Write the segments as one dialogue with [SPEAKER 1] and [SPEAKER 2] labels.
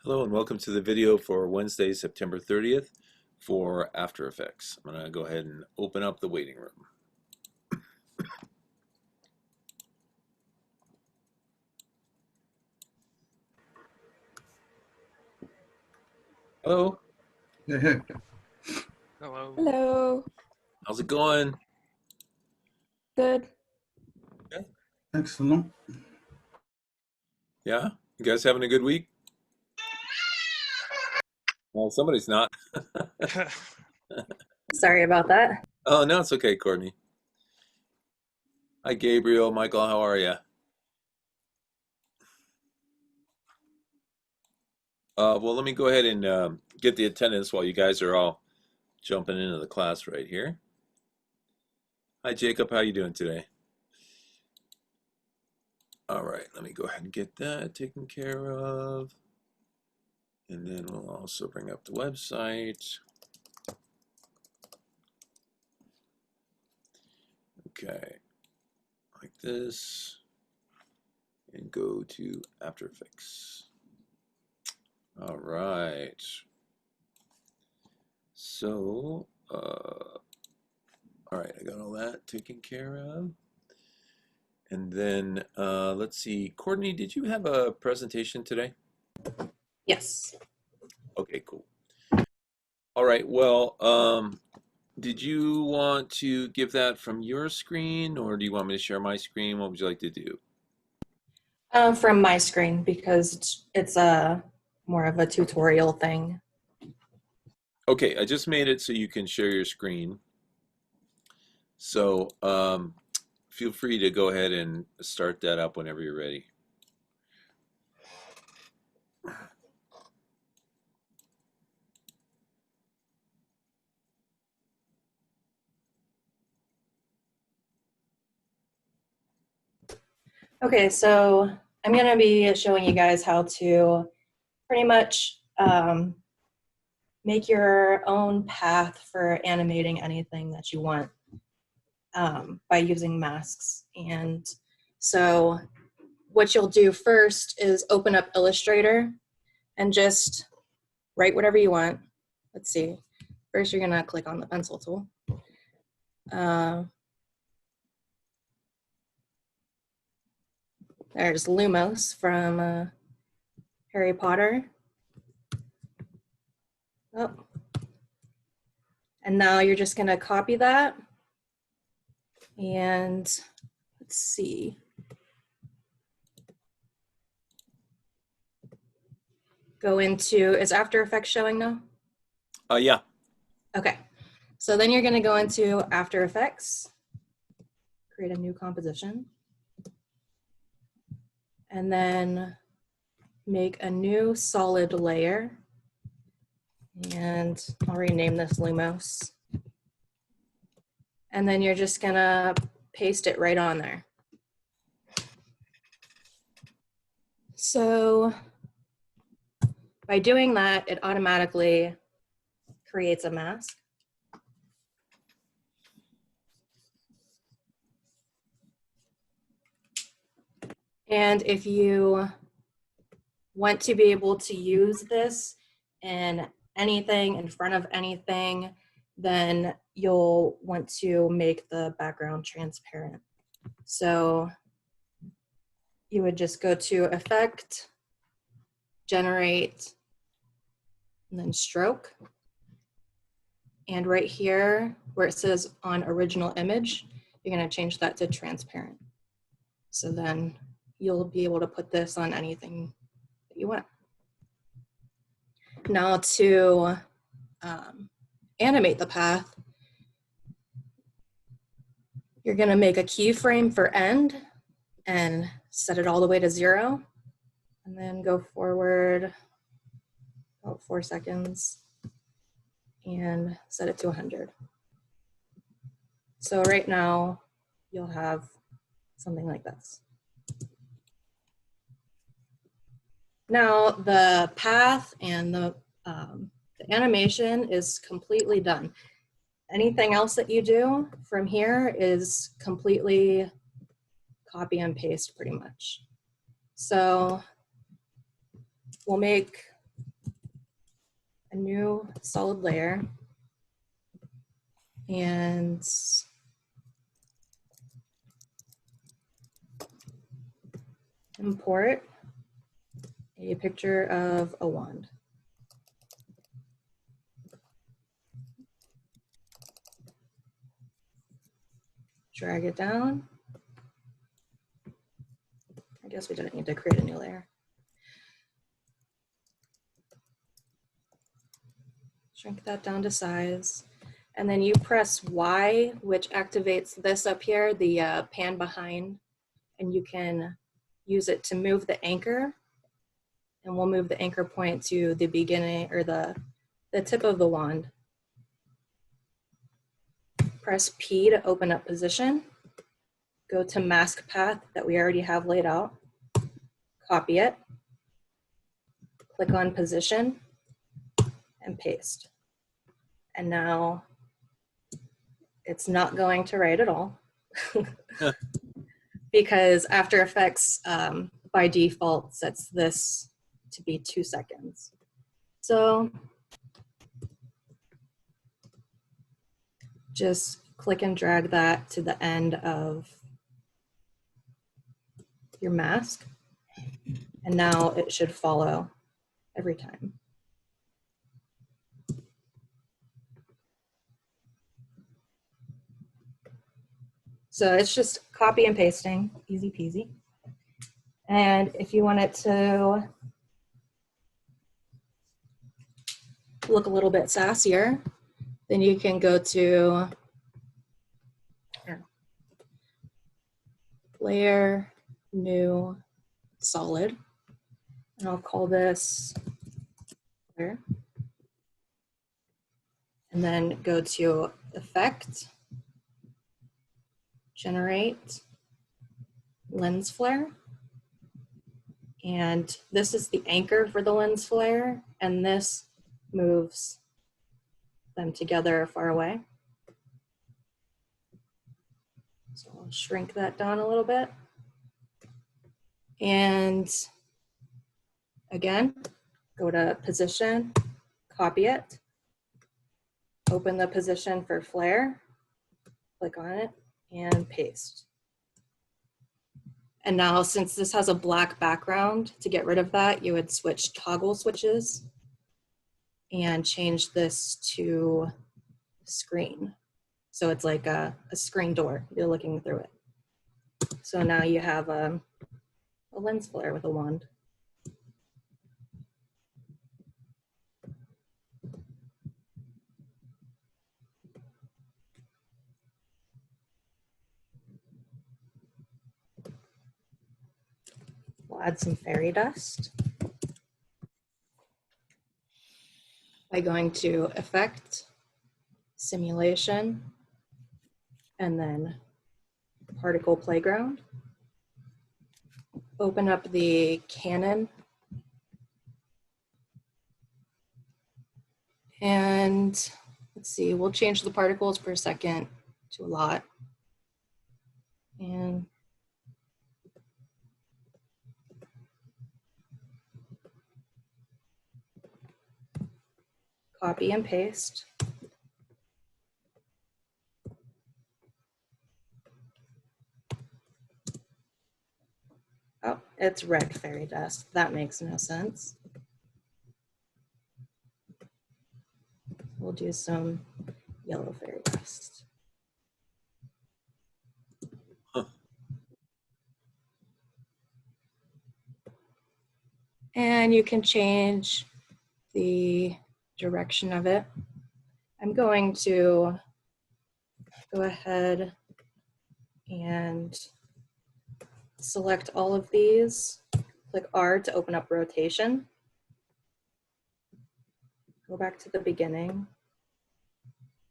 [SPEAKER 1] Hello and welcome to the video for Wednesday, September 30th for After Effects. I'm going to go ahead and open up the waiting room. Hello.
[SPEAKER 2] Hello.
[SPEAKER 3] Hello.
[SPEAKER 1] How's it going?
[SPEAKER 3] Good.
[SPEAKER 1] Okay.
[SPEAKER 4] Excellent.
[SPEAKER 1] Yeah? You guys having a good week? Well, somebody's not.
[SPEAKER 3] Sorry about that.
[SPEAKER 1] Oh, no, it's okay, Courtney. Hi, Gabriel. Michael, how are you? Well, let me go ahead and get the attendance while you guys are all jumping into the class right here. Hi, Jacob. How you doing today? All right, let me go ahead and get that taken care of. And then we'll also bring up the website. Okay, like this. And go to After Effects. All right. So, all right, I got all that taken care of. And then let's see, Courtney, did you have a presentation today?
[SPEAKER 3] Yes.
[SPEAKER 1] Okay, cool. All right, well, did you want to give that from your screen or do you want me to share my screen? What would you like to do?
[SPEAKER 3] From my screen because it's a more of a tutorial thing.
[SPEAKER 1] Okay, I just made it so you can share your screen. So feel free to go ahead and start that up whenever you're ready.
[SPEAKER 3] Okay, so I'm going to be showing you guys how to pretty much make your own path for animating anything that you want by using masks. And so what you'll do first is open up Illustrator and just write whatever you want. Let's see. First, you're going to click on the pencil tool. There's Lumos from Harry Potter. Oh. And now you're just going to copy that. And let's see. Go into, is After Effects showing now?
[SPEAKER 1] Yeah.
[SPEAKER 3] Okay. So then you're going to go into After Effects, create a new composition, and then make a new solid layer. And I'll rename this Lumos. And then you're just going to paste it right on there. So by doing that, it automatically creates a mask. And if you want to be able to use this in anything, in front of anything, then you'll want to make the background transparent. So you would just go to Effect, Generate, and then Stroke. And right here, where it says on Original Image, you're going to change that to Transparent. So then you'll be able to put this on anything that you want. Now to animate the path, you're going to make a keyframe for end and set it all the way to 0. And then go forward about 4 seconds and set it to 100. So right now, you'll have something like this. Now the path and the animation is completely done. Anything else that you do from here is completely copy and paste pretty much. So we'll make new solid layer and import a picture of a wand. Drag it down. I guess we didn't need to create a new layer. Shrink that down to size. And then you press Y, which activates this up here, the pan behind, and you can use it to move the anchor. And we'll move the anchor point to the beginning or the tip of the wand. Press P to open up position. Go to mask path that we already have laid out. Copy it. Click on position and paste. And now it's not going to write at all because After Effects by default sets this to be 2 seconds. So just click and drag that to the end of your mask. And now it should follow every time. So it's just copy and pasting, easy peasy. And if you want it to look a little bit sassier, then you can go to layer, new, solid. And I'll call this layer. And then go to effect, generate, lens flare. And this is the anchor for the lens flare, and this moves them together far away. So I'll shrink that down a little bit. And again, go to position, copy it, open the position for flare, click on it, and paste. And now, since this has a black background, to get rid of that, you would switch toggle switches and change this to screen. So it's like a screen door, you're looking through it. So now you have a lens flare with a wand. We'll add some fairy dust by going to Effect, Simulation, and then Particle Playground. Open up the Canon and let's see, we'll change the particles per second to a lot. And copy and paste. Oh, it's red fairy dust. That makes no sense. We'll do some yellow fairy dust.
[SPEAKER 1] Huh.
[SPEAKER 3] And you can change the direction of it. I'm going to go ahead and select all of these. Click R to open up rotation. Go back to the beginning.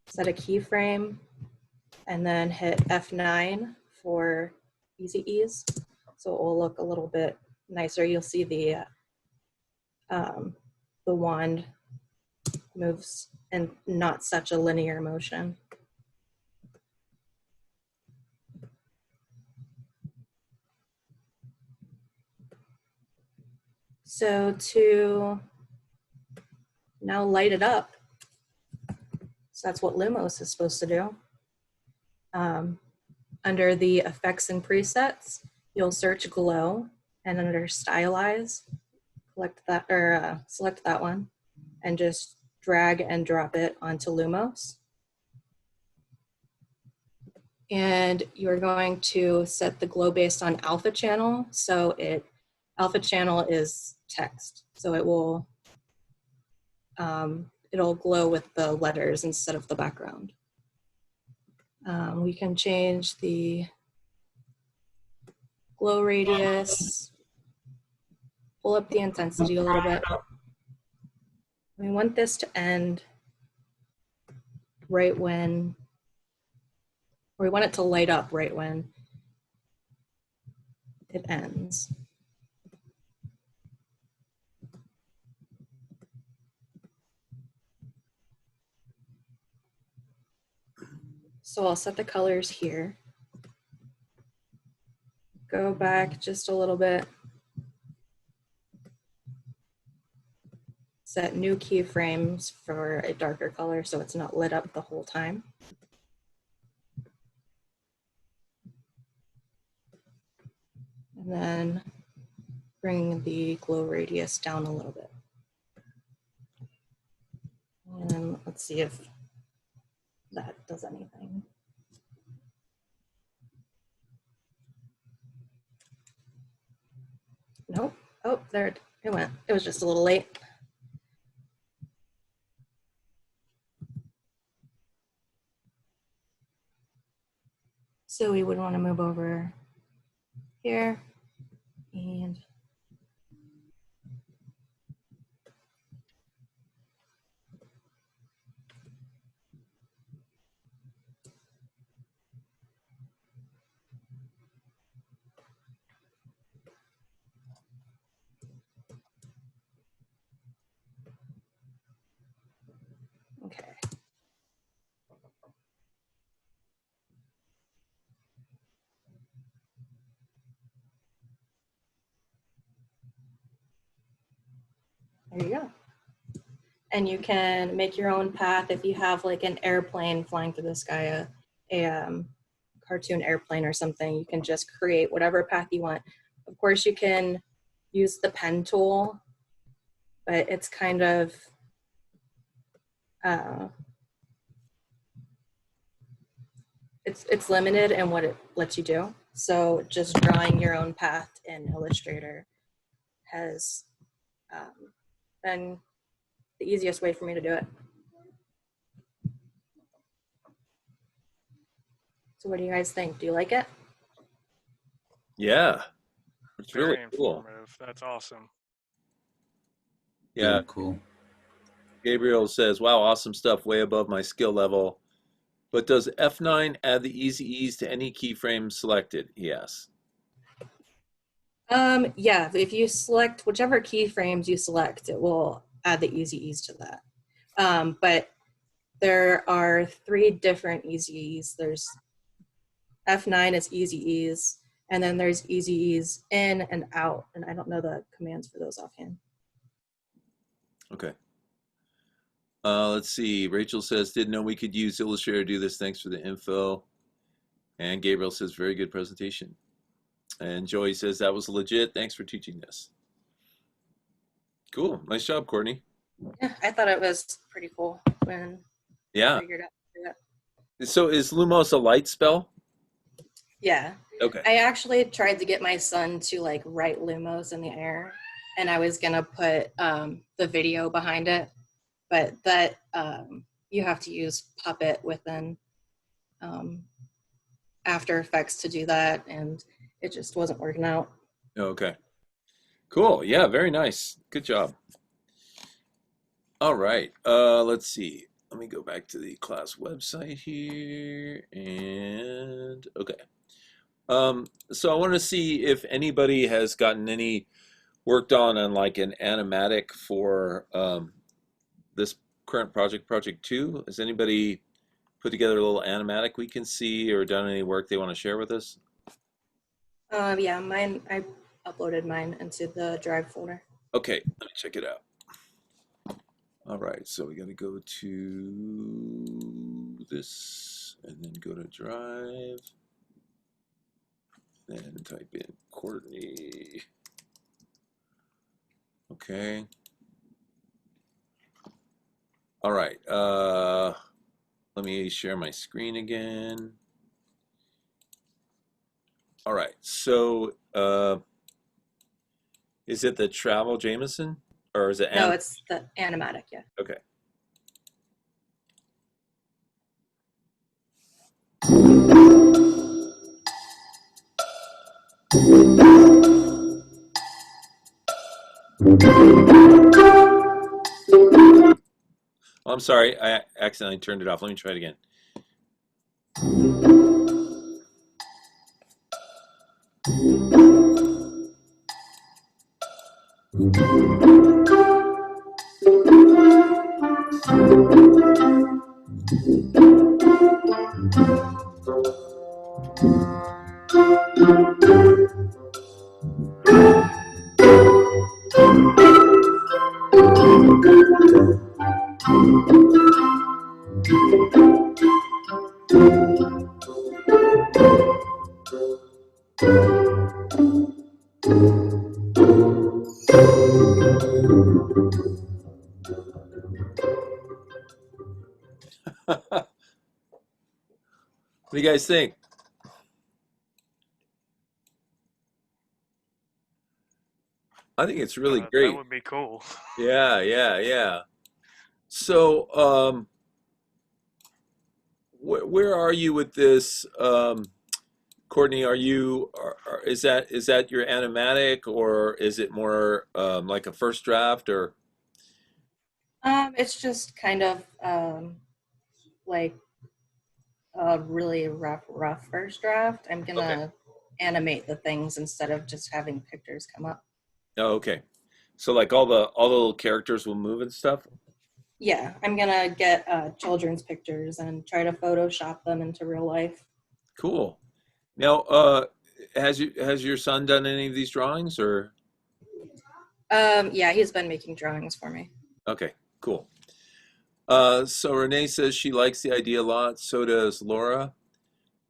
[SPEAKER 3] Set a keyframe and then hit F9 for easy ease. So it will look a little bit nicer. You'll see the wand moves in not such a linear motion. So to now light it up. So that's what Lumos is supposed to do. Under the effects and presets, you'll search glow, and under stylize, select that one and just drag and drop it onto Lumos. And you're going to set the glow based on alpha channel. So alpha channel is text. So it will, it'll glow with the letters instead of the background. We can change the glow radius, pull up the intensity a little bit. We want this to end right when, or we want it to light up right when it ends. So I'll set the colors here. Go back just a little bit. Set new keyframes for a darker color so it's not lit up the whole time. And then bring the glow radius down a little bit. And let's see if that does anything. Nope. Oh, there it went. It was just a little late. So we would want to move over here and okay. There you go. And you can make your own path if you have like an airplane flying through the sky, a cartoon airplane or something. You can just create whatever path you want. Of course, you can use the pen tool, but it's kind of it's limited in what it lets you do. So just drawing your own path in Illustrator has been the easiest way for me to do it. So what do you guys think? Do you like it?
[SPEAKER 1] Yeah, it's really
[SPEAKER 2] Very
[SPEAKER 1] cool.
[SPEAKER 2] informative. That's awesome.
[SPEAKER 1] Yeah,
[SPEAKER 4] Really cool.
[SPEAKER 1] Gabriel says, wow, awesome stuff, way above my skill level. But does F9 add the easy ease to any keyframe selected? Yes.
[SPEAKER 3] Yeah, if you select whichever keyframes you select, it will add the easy ease to that. But there are 3 different easy ease. There's F9 is easy ease, and then there's easy ease in and out. And I don't know the commands for those offhand.
[SPEAKER 1] Okay. Let's see. Rachel says, didn't know we could use Illustrator to do this. Thanks for the info. And Gabriel says, very good presentation. And Joey says, that was legit. Thanks for teaching this. Cool. Nice job, Courtney.
[SPEAKER 3] Yeah, I thought it was pretty cool when
[SPEAKER 1] Yeah.
[SPEAKER 3] I figured out to do that.
[SPEAKER 1] So is Lumos a light spell?
[SPEAKER 3] Yeah.
[SPEAKER 1] Okay.
[SPEAKER 3] I actually tried to get my son to like write Lumos in the air, and I was gonna put the video behind it, but that you have to use Puppet within After Effects to do that, and it just wasn't working out.
[SPEAKER 1] Okay. Cool. Yeah, very nice. Good job. All right. Let's see. Let me go back to the class website here. And okay. So I want to see if anybody has gotten any work done on like an animatic for this current project, Project 2. Has anybody put together a little animatic we can see or done any work they want to share with us?
[SPEAKER 3] Yeah, mine, I uploaded mine into the Drive folder.
[SPEAKER 1] Okay, let me check it out. All right, so we got to go to this and then go to Drive, then type in Courtney. Okay. All right. Let me share my screen again. All right. So, is it the Travel Jameson or is it
[SPEAKER 3] No,
[SPEAKER 1] Anim?
[SPEAKER 3] it's the animatic, yeah.
[SPEAKER 1] Okay. Oh, I'm sorry. I accidentally turned it off. Let me try it again. What do you guys think? I think it's really
[SPEAKER 2] That
[SPEAKER 1] great.
[SPEAKER 2] would be cool.
[SPEAKER 1] Yeah, yeah, yeah. So, where are you with this, Courtney? Is that your animatic or is it more like a first draft or
[SPEAKER 3] It's just kind of like a really rough first draft. I'm
[SPEAKER 1] okay?
[SPEAKER 3] gonna animate the things instead of just having pictures come up.
[SPEAKER 1] Oh, okay. So like all the little characters will move and stuff.
[SPEAKER 3] Yeah, I'm gonna get children's pictures and try to Photoshop them into real life.
[SPEAKER 1] Cool. Now, has your son done any of these drawings or?
[SPEAKER 3] Yeah, he's been making drawings for me.
[SPEAKER 1] Okay, cool. So Renee says she likes the idea a lot. So does Laura.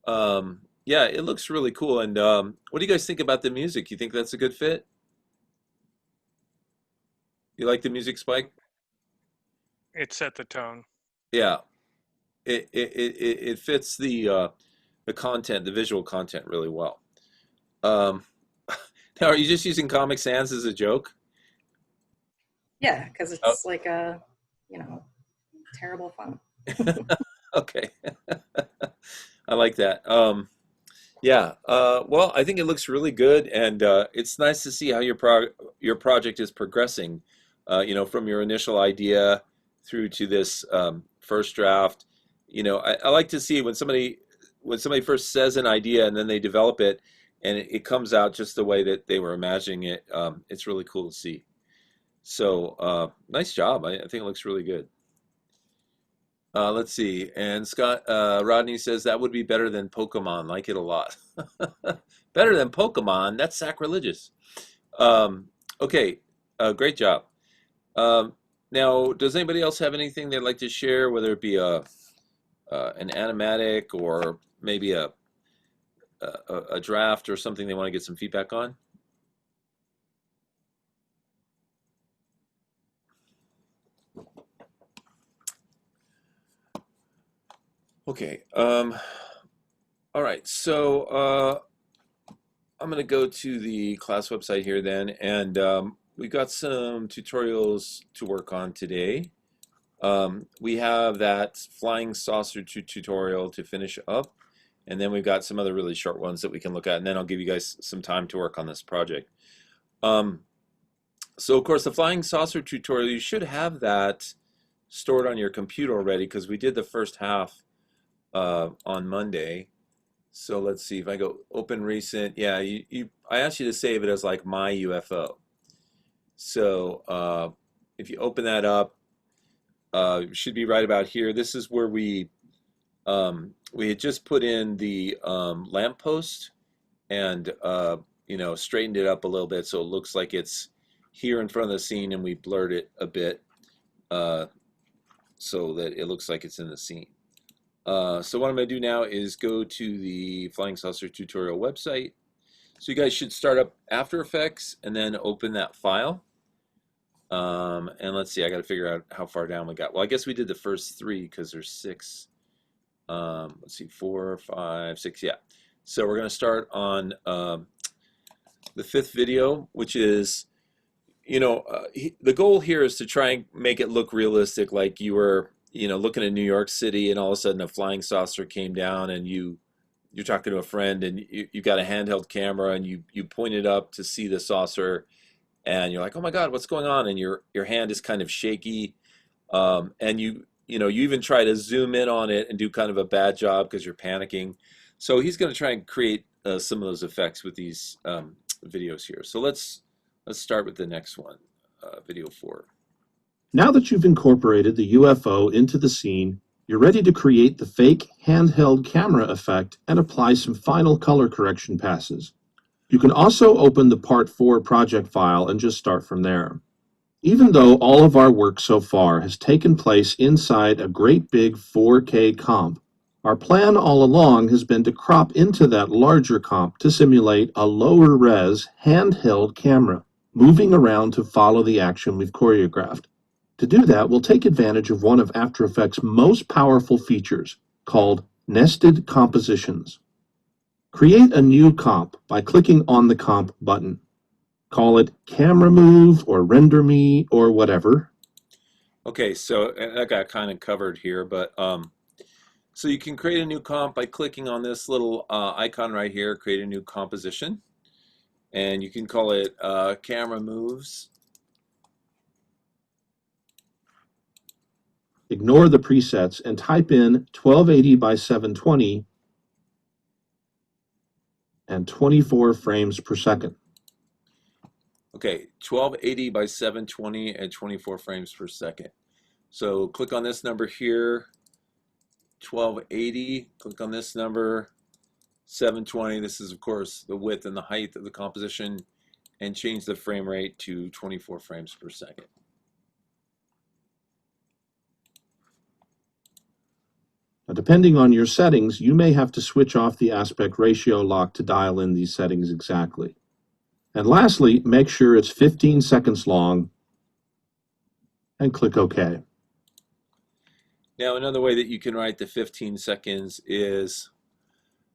[SPEAKER 1] Yeah, it looks really cool. And what do you guys think about the music? You think that's a good fit? You like the music, Spike?
[SPEAKER 2] It set the tone.
[SPEAKER 1] Yeah, it fits the content, the visual content really well. Um, now, are you just using Comic Sans as a joke?
[SPEAKER 3] Yeah, because
[SPEAKER 1] Oh,
[SPEAKER 3] it's like a, you know, terrible fun.
[SPEAKER 1] okay. I like that. Yeah. Well, I think it looks really good, and it's nice to see how your project is progressing. From your initial idea through to this first draft. I like to see when somebody first says an idea and then they develop it, and it comes out just the way that they were imagining it. It's really cool to see. So, nice job. I think it looks really good. Let's see. And Scott Rodney says that would be better than Pokemon. Like it a lot. Better than Pokemon? That's sacrilegious. Um, okay. Great job. Um, now, does anybody else have anything they'd like to share, whether it be an animatic or maybe a draft or something they want to get some feedback on? Okay. All right. So I'm going to go to the class website here then, and we've got some tutorials to work on today. We have that flying saucer tutorial to finish up, and then we've got some other really short ones that we can look at, and then I'll give you guys some time to work on this project. Um, so, of course, the flying saucer tutorial, you should have that stored on your computer already because we did the first half on Monday. So let's see if I go open recent. Yeah, I asked you to save it as like my UFO. So if you open that up, it should be right about here. This is where we had just put in the lamppost and straightened it up a little bit so it looks like it's here in front of the scene, and we blurred it a bit. so that it looks like it's in the scene. So what I'm going to do now is go to the Flying Saucer tutorial website. So you guys should start up After Effects and then open that file. And let's see, I got to figure out how far down we got. Well, I guess we did the first 3 because there's 6. Let's see, 4, 5, 6, yeah. So we're going to start on the 5th video, which is, the goal here is to try and make it look realistic, like you were, looking at New York City and all of a sudden a flying saucer came down and you're talking to a friend and you got a handheld camera and you point it up to see the saucer and you're like, oh my God, what's going on? And your hand is kind of shaky, and you even try to zoom in on it and do kind of a bad job because you're panicking. So he's going to try and create some of those effects with these videos here. So let's start with the next one, video 4.
[SPEAKER 4] Now that you've incorporated the UFO into the scene, you're ready to create the fake handheld camera effect and apply some final color correction passes. You can also open the Part 4 project file and just start from there. Even though all of our work so far has taken place inside a great big 4K comp, our plan all along has been to crop into that larger comp to simulate a lower res handheld camera moving around to follow the action we've choreographed. To do that, we'll take advantage of one of After Effects' most powerful features, called nested compositions. Create a new comp by clicking on the comp button. Call it Camera Move or Render Me or whatever.
[SPEAKER 1] Okay, so that got kind of covered here, but so you can create a new comp by clicking on this little icon right here, create a new composition, and you can call it Camera Moves.
[SPEAKER 4] Ignore the presets and type in 1280 by 720 and 24 frames per second.
[SPEAKER 1] Okay, 1280 by 720 and 24 frames per second. So click on this number here, 1280, click on this number, 720. This is, of course, the width and the height of the composition, and change the frame rate to 24 frames per second.
[SPEAKER 4] Now, depending on your settings, you may have to switch off the aspect ratio lock to dial in these settings exactly. And lastly, make sure it's 15 seconds long and click OK.
[SPEAKER 1] Now, another way that you can write the 15 seconds is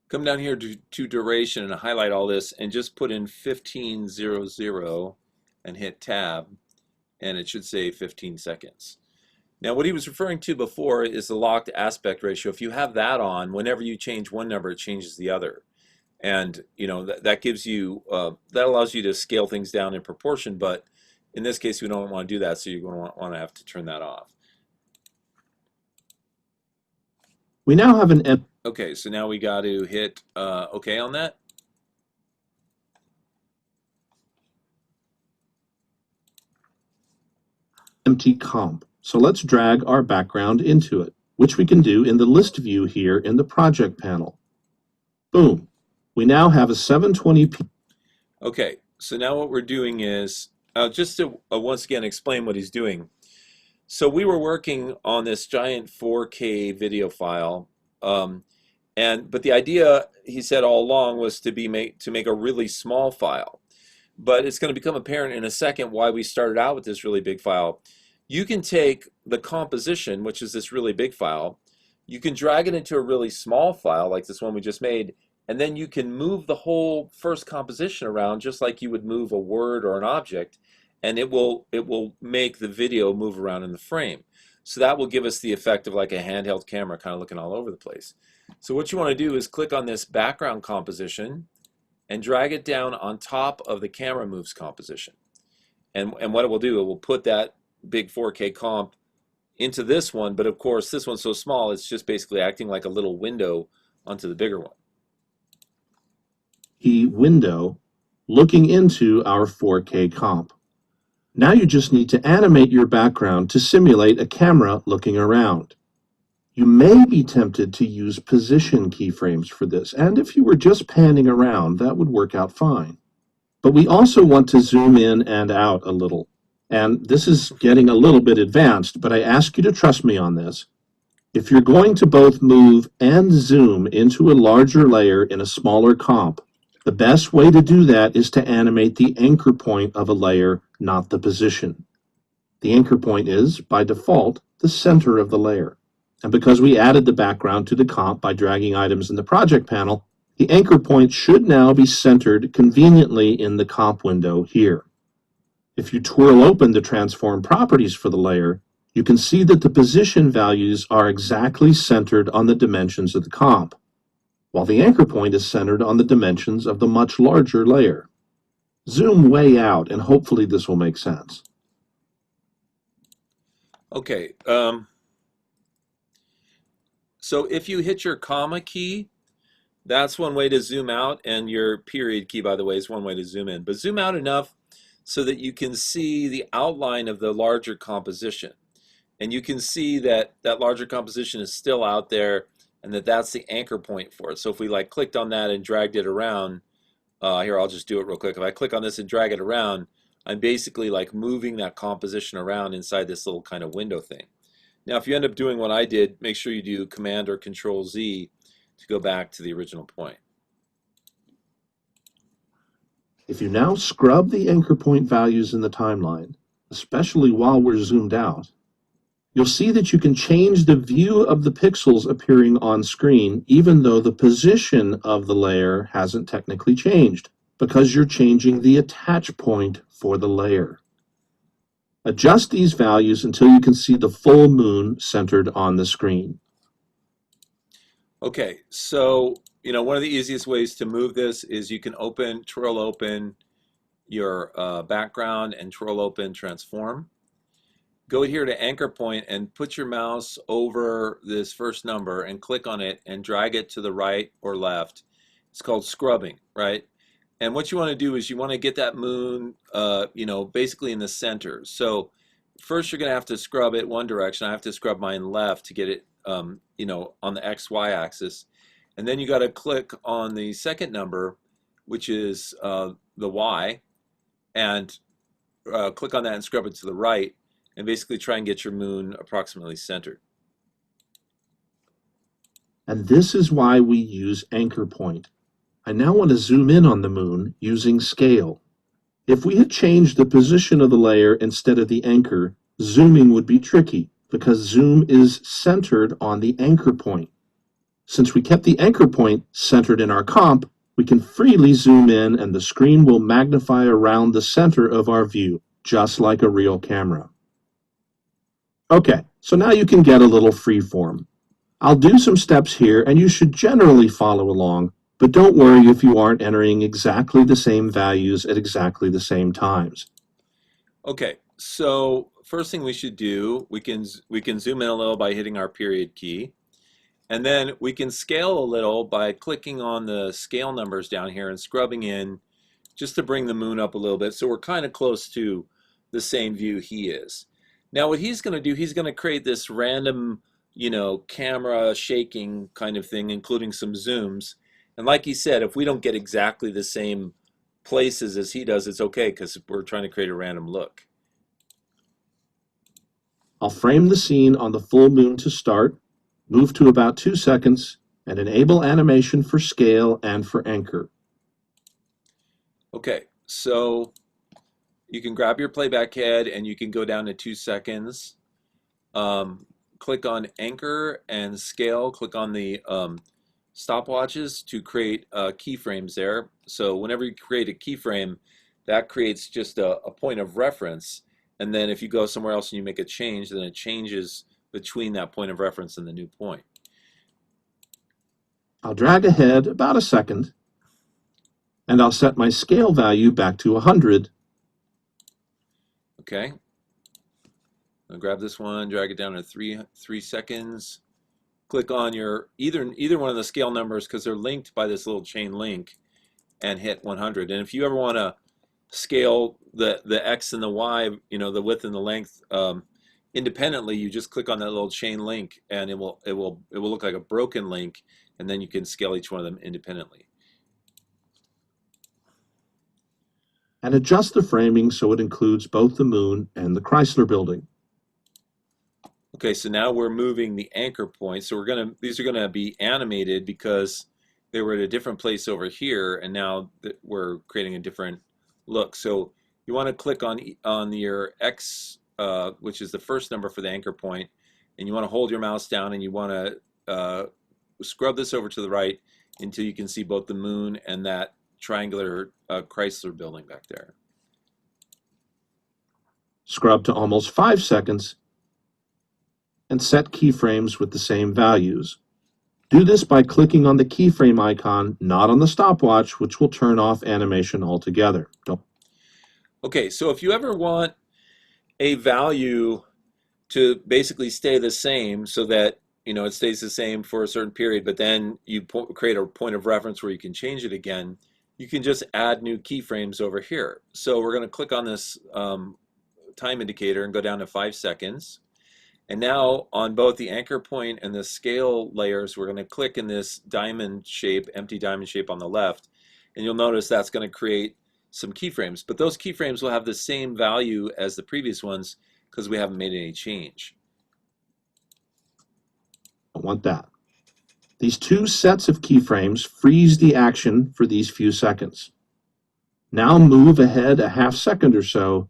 [SPEAKER 1] come down here to duration and highlight all this and just put in 1500 and hit tab, and it should say 15 seconds. Now, what he was referring to before is the locked aspect ratio. If you have that on, whenever you change one number, it changes the other. And that gives you, that allows you to scale things down in proportion, but in this case, we don't want to do that, so you're going to want to have to turn that off.
[SPEAKER 4] We now have an
[SPEAKER 1] Okay, so now we got to hit OK on that.
[SPEAKER 4] empty comp. So let's drag our background into it, which we can do in the list view here in the project panel. Boom. We now have a 720p.
[SPEAKER 1] Okay, so now what we're doing is, just to once again explain what he's doing. So we were working on this giant 4K video file, but the idea, he said all along, was to make a really small file. But it's going to become apparent in a second why we started out with this really big file. You can take the composition, which is this really big file, you can drag it into a really small file like this one we just made, and then you can move the whole first composition around just like you would move a word or an object, and it will make the video move around in the frame. So that will give us the effect of like a handheld camera kind of looking all over the place. So what you want to do is click on this background composition and drag it down on top of the camera moves composition. And what it will do, it will put that big 4K comp into this one, but of course this one's so small it's just basically acting like a little window onto the bigger one.
[SPEAKER 4] Window looking into our 4K comp. Now you just need to animate your background to simulate a camera looking around. You may be tempted to use position keyframes for this, and if you were just panning around, that would work out fine. But we also want to zoom in and out a little, and this is getting a little bit advanced, but I ask you to trust me on this. If you're going to both move and zoom into a larger layer in a smaller comp, the best way to do that is to animate the anchor point of a layer, not the position. The anchor point is, by default, the center of the layer. And because we added the background to the comp by dragging items in the project panel, the anchor point should now be centered conveniently in the comp window here. If you twirl open the transform properties for the layer, you can see that the position values are exactly centered on the dimensions of the comp, while the anchor point is centered on the dimensions of the much larger layer. Zoom way out, and hopefully this will make sense.
[SPEAKER 1] Okay, so if you hit your comma key, that's one way to zoom out, and your period key, by the way, is one way to zoom in. But zoom out enough so that you can see the outline of the larger composition. And you can see that that larger composition is still out there, and that's the anchor point for it. So if we like clicked on that and dragged it around, here, I'll just do it real quick. If I click on this and drag it around, I'm basically like moving that composition around inside this little kind of window thing. Now, if you end up doing what I did, make sure you do Command or Control Z to go back to the original point.
[SPEAKER 4] If you now scrub the anchor point values in the timeline, especially while we're zoomed out, you'll see that you can change the view of the pixels appearing on screen even though the position of the layer hasn't technically changed, because you're changing the attach point for the layer. Adjust these values until you can see the full moon centered on the screen.
[SPEAKER 1] Okay, so one of the easiest ways to move this is you can twirl open your background and twirl open transform. Go here to anchor point and put your mouse over this first number and click on it and drag it to the right or left. It's called scrubbing, right? And what you want to do is you want to get that moon, basically in the center. So first you're going to have to scrub it one direction. I have to scrub mine left to get it, on the XY axis. And then you got to click on the second number, which is the Y, and click on that and scrub it to the right, and basically try and get your moon approximately centered.
[SPEAKER 4] And this is why we use anchor point. I now want to zoom in on the moon using scale. If we had changed the position of the layer instead of the anchor, zooming would be tricky because zoom is centered on the anchor point. Since we kept the anchor point centered in our comp, we can freely zoom in and the screen will magnify around the center of our view, just like a real camera. Okay, so now you can get a little freeform. I'll do some steps here and you should generally follow along, but don't worry if you aren't entering exactly the same values at exactly the same times.
[SPEAKER 1] Okay, so first thing we should do, we can zoom in a little by hitting our period key. And then we can scale a little by clicking on the scale numbers down here and scrubbing in just to bring the moon up a little bit. So we're kind of close to the same view he is. Now what he's going to do, he's going to create this random, camera shaking kind of thing, including some zooms. And like he said, if we don't get exactly the same places as he does, it's okay because we're trying to create a random look.
[SPEAKER 4] I'll frame the scene on the full moon to start, move to about 2 seconds, and enable animation for scale and for anchor.
[SPEAKER 1] Okay, so you can grab your playback head and you can go down to 2 seconds. Click on anchor and scale. Click on the stopwatches to create keyframes there. So whenever you create a keyframe, that creates just a point of reference. And then if you go somewhere else and you make a change, then it changes between that point of reference and the new point.
[SPEAKER 4] I'll drag ahead about a second, and I'll set my scale value back to 100.
[SPEAKER 1] Okay. I'll grab this one, drag it down to 3 seconds. Click on your either one of the scale numbers because they're linked by this little chain link, and hit 100. And if you ever want to scale the X and the Y, the width and the length independently, you just click on that little chain link and it will look like a broken link, and then you can scale each one of them independently.
[SPEAKER 4] and adjust the framing so it includes both the moon and the Chrysler building.
[SPEAKER 1] Okay, so now we're moving the anchor points. So these are gonna be animated because they were at a different place over here, and now we're creating a different look. So you want to click on your X, which is the first number for the anchor point, and you want to hold your mouse down, and you want to scrub this over to the right until you can see both the moon and that triangular Chrysler building back there.
[SPEAKER 4] Scrub to almost 5 seconds and set keyframes with the same values. Do this by clicking on the keyframe icon, not on the stopwatch, which will turn off animation altogether.
[SPEAKER 1] Okay, so if you ever want a value to basically stay the same so that it stays the same for a certain period, but then you create a point of reference where you can change it again, you can just add new keyframes over here. So we're going to click on this time indicator and go down to 5 seconds. And now on both the anchor point and the scale layers, we're going to click in this diamond shape, empty diamond shape on the left, and you'll notice that's going to create some keyframes. But those keyframes will have the same value as the previous ones because we haven't made any change.
[SPEAKER 4] I want that. These two sets of keyframes freeze the action for these few seconds. Now move ahead a half second or so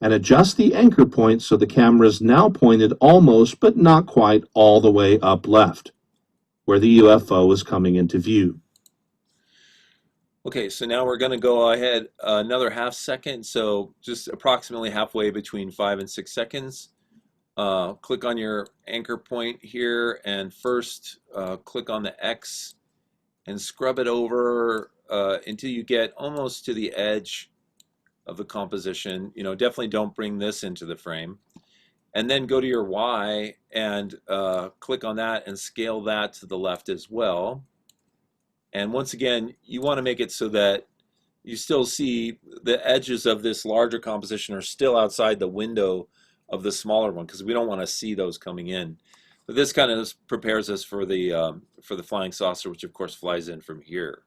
[SPEAKER 4] and adjust the anchor point so the camera is now pointed almost but not quite all the way up left, where the UFO is coming into view.
[SPEAKER 1] Okay, so now we're going to go ahead another half second, so just approximately halfway between 5 and 6 seconds. Click on your anchor point here and first click on the X and scrub it over until you get almost to the edge of the composition. Definitely don't bring this into the frame. And then go to your Y and click on that and scale that to the left as well. And once again, you want to make it so that you still see the edges of this larger composition are still outside the window of the smaller one because we don't want to see those coming in. But this kind of prepares us for the flying saucer, which of course flies in from here.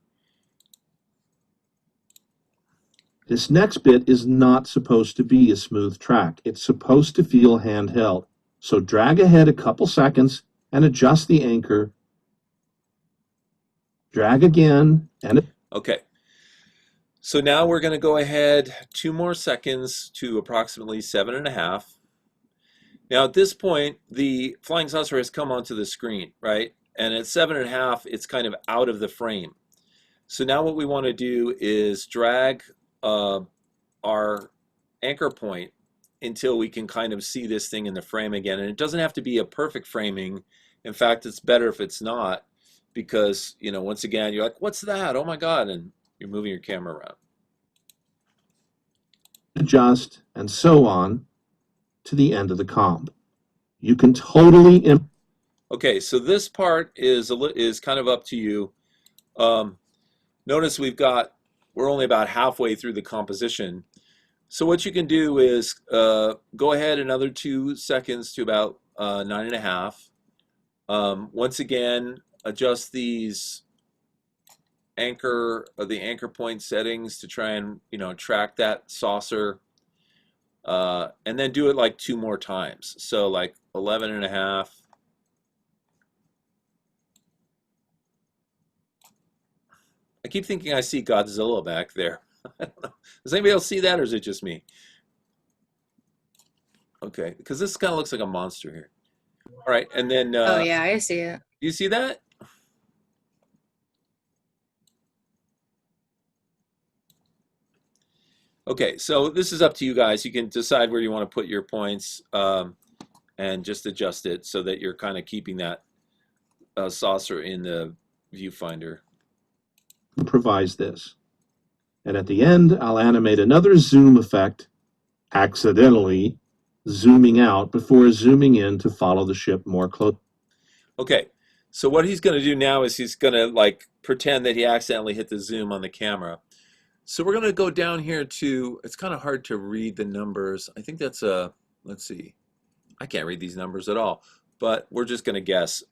[SPEAKER 4] This next bit is not supposed to be a smooth track. It's supposed to feel handheld. So drag ahead a couple seconds and adjust the anchor. Drag again and...
[SPEAKER 1] Okay. So now we're going to go ahead 2 more seconds to approximately 7.5. Now at this point, the flying saucer has come onto the screen, right? And at 7.5, it's kind of out of the frame. So now what we want to do is drag our anchor point until we can kind of see this thing in the frame again. And it doesn't have to be a perfect framing. In fact, it's better if it's not because, once again, you're like, what's that? Oh my God. And you're moving your camera around.
[SPEAKER 4] Adjust and so on to the end of the comp. You can totally...
[SPEAKER 1] Okay, so this part is kind of up to you. Notice we're only about halfway through the composition. So what you can do is go ahead another 2 seconds to about 9.5. Once again, adjust these the anchor point settings to try and track that saucer, and then do it like 2 more times. So like 11.5. I keep thinking I see Godzilla back there. I don't know. Does anybody else see that, or is it just me? Okay, because this kind of looks like a monster here. All right, and then...
[SPEAKER 3] oh, yeah, I see it.
[SPEAKER 1] You see that? Okay, so this is up to you guys. You can decide where you want to put your points and just adjust it so that you're kind of keeping that saucer in the viewfinder.
[SPEAKER 4] Provides this. And at the end, I'll animate another zoom effect, accidentally zooming out before zooming in to follow the ship more closely.
[SPEAKER 1] Okay, so what he's going to do now is he's going to like pretend that he accidentally hit the zoom on the camera. So we're going to go down here to, it's kind of hard to read the numbers. I think that's let's see. I can't read these numbers at all, but we're just going to guess.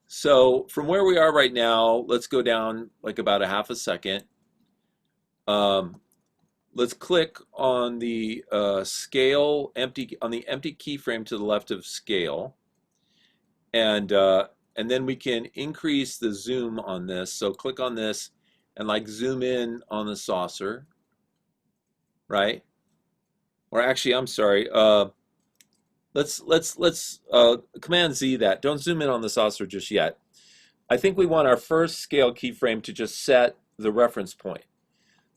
[SPEAKER 1] So from where we are right now, let's go down like about a half a second. Um, let's click on the scale empty on the empty keyframe to the left of scale, and then we can increase the zoom on this. So click on this and like zoom in on the saucer, right? Or actually, I'm sorry. Let's Command Z that. Don't zoom in on the saucer just yet. I think we want our first scale keyframe to just set the reference point.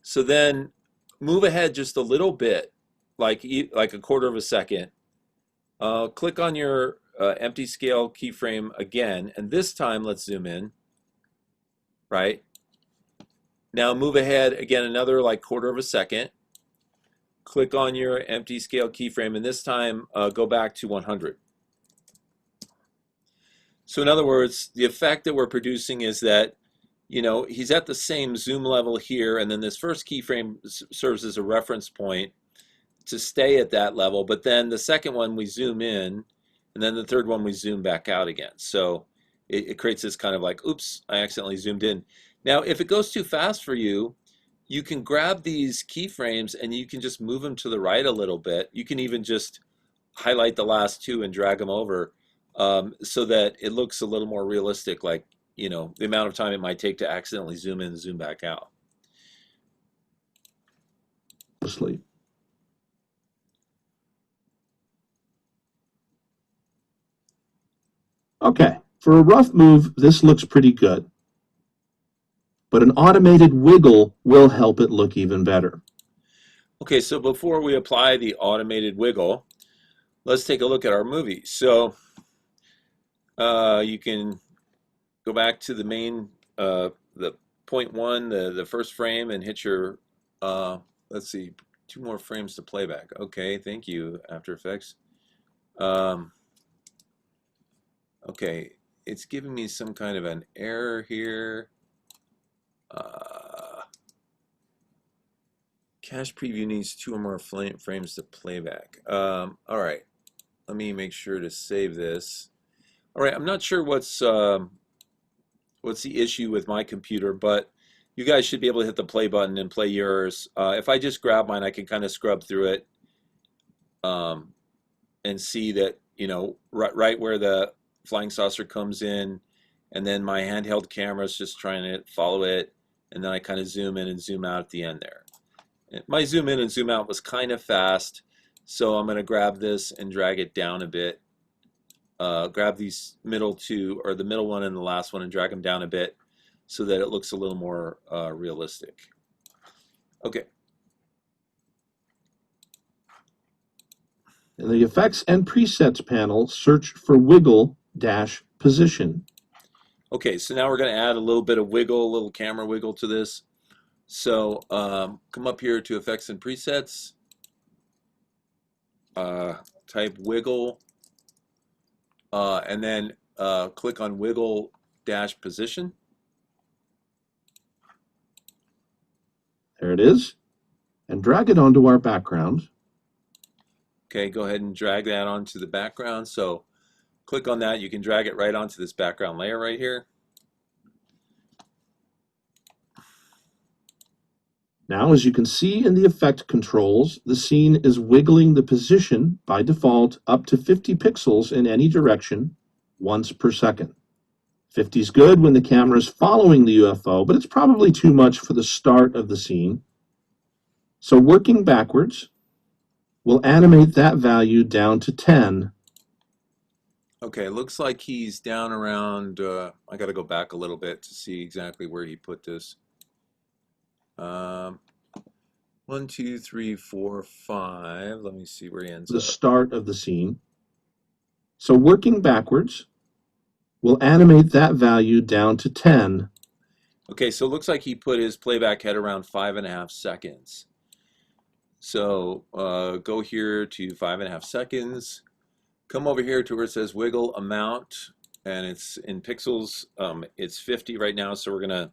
[SPEAKER 1] So then move ahead just a little bit, like a quarter of a second. Click on your empty scale keyframe again, and this time let's zoom in, right? Now move ahead again another like quarter of a second. Click on your empty scale keyframe, and this time go back to 100. So in other words, the effect that we're producing is that, you know, he's at the same zoom level here, and then this first keyframe serves as a reference point to stay at that level, but then the second one we zoom in, and then the third one we zoom back out again. So it creates this kind of like, oops, I accidentally zoomed in. Now, if it goes too fast for you, you can grab these keyframes and you can just move them to the right a little bit. You can even just highlight the last two and drag them over so that it looks a little more realistic, like, you know, the amount of time it might take to accidentally zoom in and zoom back out.
[SPEAKER 4] Asleep. Okay, for a rough move, this looks pretty good, but an automated wiggle will help it look even better.
[SPEAKER 1] Okay, so before we apply the automated wiggle, let's take a look at our movie. So you can go back to the main, the point one, the first frame, and hit your, let's see, 2 more frames to playback. Okay, thank you, After Effects. Okay, it's giving me some kind of an error here. Cache preview needs 2 or more frames to playback. All right, let me make sure to save this. All right, I'm not sure what's the issue with my computer, but you guys should be able to hit the play button and play yours. If I just grab mine, I can kind of scrub through it and see that, you know, right where the flying saucer comes in, and then my handheld camera is just trying to follow it, and then I kind of zoom in and zoom out at the end there. My zoom in and zoom out was kind of fast, so I'm going to grab this and drag it down a bit. Grab these middle two, or the middle one and the last one, and drag them down a bit so that it looks a little more realistic. Okay.
[SPEAKER 4] In the Effects and Presets panel, search for Wiggle-Position.
[SPEAKER 1] Okay, so now we're going to add a little bit of wiggle, a little camera wiggle to this. So come up here to Effects and Presets, type wiggle, and then click on Wiggle-Position.
[SPEAKER 4] There it is. And drag it onto our background.
[SPEAKER 1] Okay, go ahead and drag that onto the background. So click on that. You can drag it right onto this background layer right here.
[SPEAKER 4] Now, as you can see in the effect controls, the scene is wiggling the position by default up to 50 pixels in any direction once per second. 50 is good when the camera is following the UFO, but it's probably too much for the start of the scene. So working backwards, we'll animate that value down to 10.
[SPEAKER 1] Okay, looks like he's down around, I got to go back a little bit to see exactly where he put this. 1, 2, 3, 4, 5. Let me see where he ends
[SPEAKER 4] The
[SPEAKER 1] up.
[SPEAKER 4] start of the scene. So working backwards, we'll animate that value down to 10.
[SPEAKER 1] Okay, so it looks like he put his playback head around 5.5 seconds. So go here to 5.5 seconds. Come over here to where it says wiggle amount, and it's in pixels. It's 50 right now, so we're gonna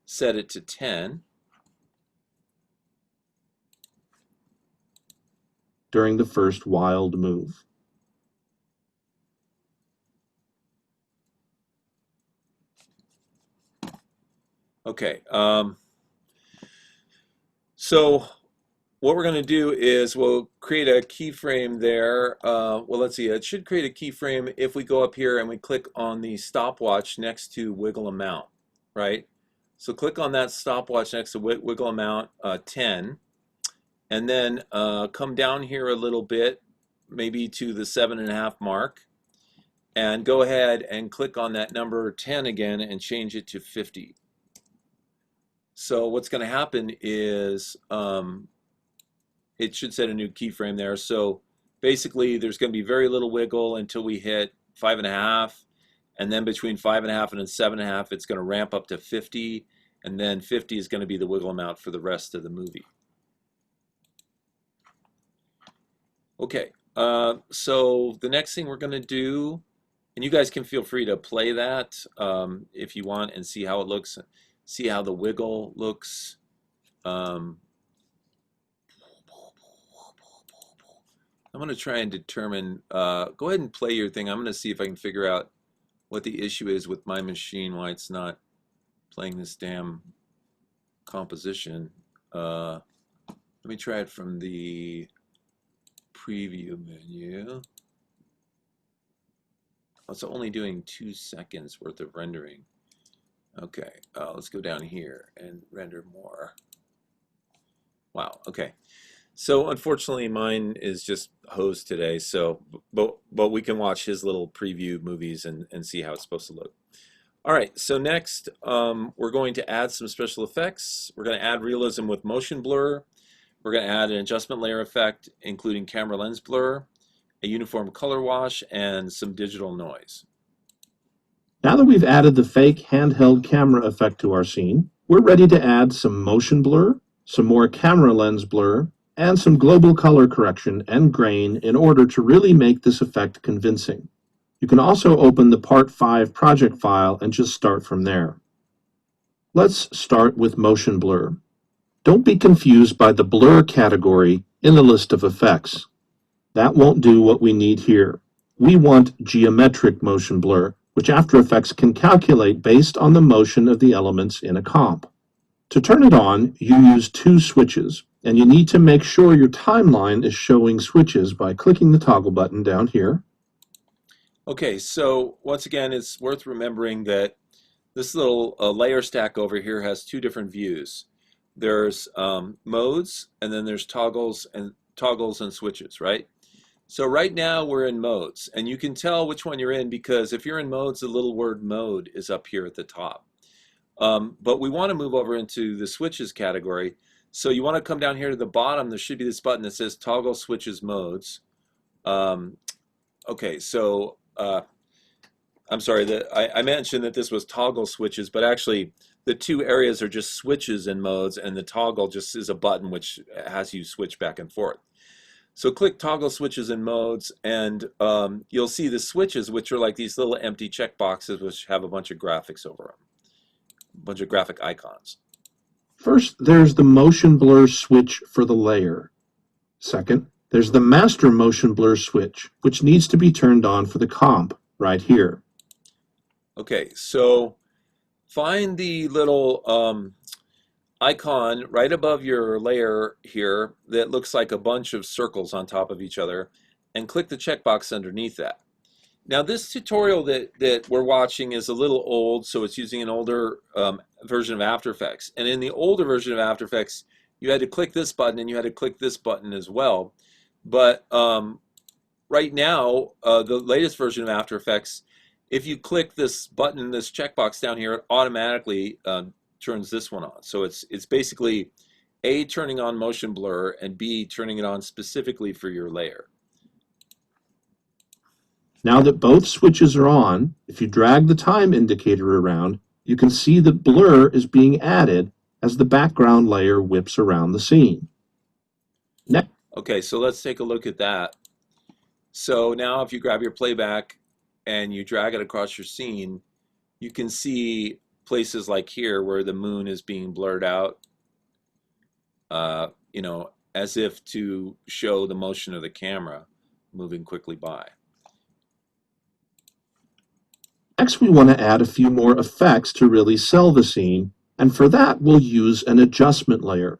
[SPEAKER 1] set it to 10.
[SPEAKER 4] During the first wild move.
[SPEAKER 1] Okay. So what we're going to do is we'll create a keyframe there. Well, let's see. It should create a keyframe if we go up here and we click on the stopwatch next to wiggle amount, right? So click on that stopwatch next to wiggle amount 10, and then come down here a little bit, maybe to the 7.5 mark, and go ahead and click on that number 10 again and change it to 50. So what's going to happen is it should set a new keyframe there. So basically there's going to be very little wiggle until we hit 5.5, and then between 5.5 and 7.5 it's going to ramp up to 50, and then 50 is going to be the wiggle amount for the rest of the movie. Okay, so the next thing we're going to do, and you guys can feel free to play that if you want and see how it looks, see how the wiggle looks. I'm going to try and determine, go ahead and play your thing. I'm going to see if I can figure out what the issue is with my machine, why it's not playing this damn composition. Let me try it from the preview menu. It's only doing 2 seconds worth of rendering. Okay, let's go down here and render more. Wow, okay. So unfortunately mine is just hosed today, so but we can watch his little preview movies and see how it's supposed to look. All right, so next we're going to add some special effects. We're going to add realism with motion blur. We're going to add an adjustment layer effect, including camera lens blur, a uniform color wash, and some digital noise.
[SPEAKER 4] Now that we've added the fake handheld camera effect to our scene, we're ready to add some motion blur, some more camera lens blur, and some global color correction and grain in order to really make this effect convincing. You can also open the Part 5 project file and just start from there. Let's start with motion blur. Don't be confused by the blur category in the list of effects. That won't do what we need here. We want geometric motion blur, which After Effects can calculate based on the motion of the elements in a comp. To turn it on, you use 2 switches, and you need to make sure your timeline is showing switches by clicking the toggle button down here.
[SPEAKER 1] Okay, so once again, it's worth remembering that this little layer stack over here has 2 different views. There's modes, and then there's toggles and switches, right? So right now we're in modes, and you can tell which one you're in because if you're in modes, the little word mode is up here at the top. But we want to move over into the switches category. So you want to come down here to the bottom. There should be this button that says toggle switches modes. Okay, so I'm sorry, I mentioned that this was toggle switches, but actually the 2 areas are just switches and modes, and the toggle just is a button which has you switch back and forth. So click toggle switches and modes, and you'll see the switches, which are like these little empty check boxes which have a bunch of graphics over them, a bunch of graphic icons.
[SPEAKER 4] First, there's the motion blur switch for the layer. Second, there's the master motion blur switch, which needs to be turned on for the comp right here.
[SPEAKER 1] Okay, so find the little icon right above your layer here that looks like a bunch of circles on top of each other, and click the checkbox underneath that. Now this tutorial that we're watching is a little old, so it's using an older version of After Effects. And in the older version of After Effects, you had to click this button and you had to click this button as well. But right now, the latest version of After Effects, if you click this button, this checkbox down here, it automatically turns this one on. So it's basically A, turning on motion blur, and B, turning it on specifically for your layer.
[SPEAKER 4] Now that both switches are on, if you drag the time indicator around, you can see that blur is being added as the background layer whips around the scene. Next.
[SPEAKER 1] Okay, so let's take a look at that. So now if you grab your playback and you drag it across your scene, you can see places like here where the moon is being blurred out, you know, as if to show the motion of the camera moving quickly by.
[SPEAKER 4] Next, we want to add a few more effects to really sell the scene, and for that we'll use an adjustment layer.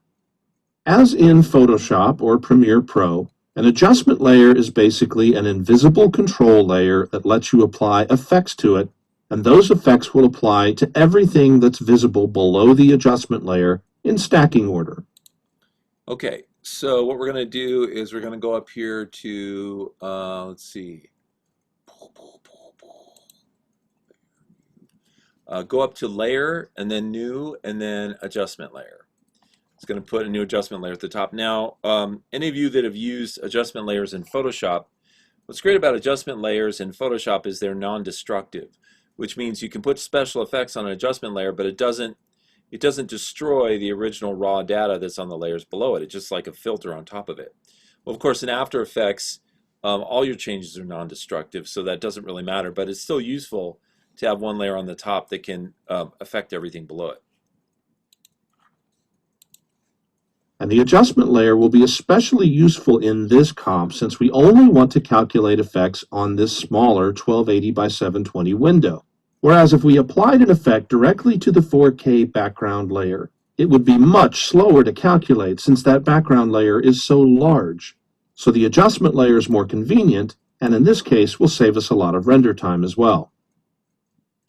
[SPEAKER 4] As in Photoshop or Premiere Pro, an adjustment layer is basically an invisible control layer that lets you apply effects to it, and those effects will apply to everything that's visible below the adjustment layer in stacking order.
[SPEAKER 1] Okay, so what we're going to do is we're going to go up here to, let's see, go up to Layer, and then New, and then Adjustment Layer. It's going to put a new adjustment layer at the top. Now, any of you that have used adjustment layers in Photoshop, what's great about adjustment layers in Photoshop is they're non-destructive, which means you can put special effects on an adjustment layer, but it doesn't destroy the original raw data that's on the layers below it. It's just like a filter on top of it. Well, of course, in After Effects, all your changes are non-destructive, so that doesn't really matter, but it's still useful to have one layer on the top that can affect everything below it.
[SPEAKER 4] And the adjustment layer will be especially useful in this comp since we only want to calculate effects on this smaller 1280 by 720 window. Whereas if we applied an effect directly to the 4K background layer, it would be much slower to calculate since that background layer is so large. So the adjustment layer is more convenient, and in this case will save us a lot of render time as well.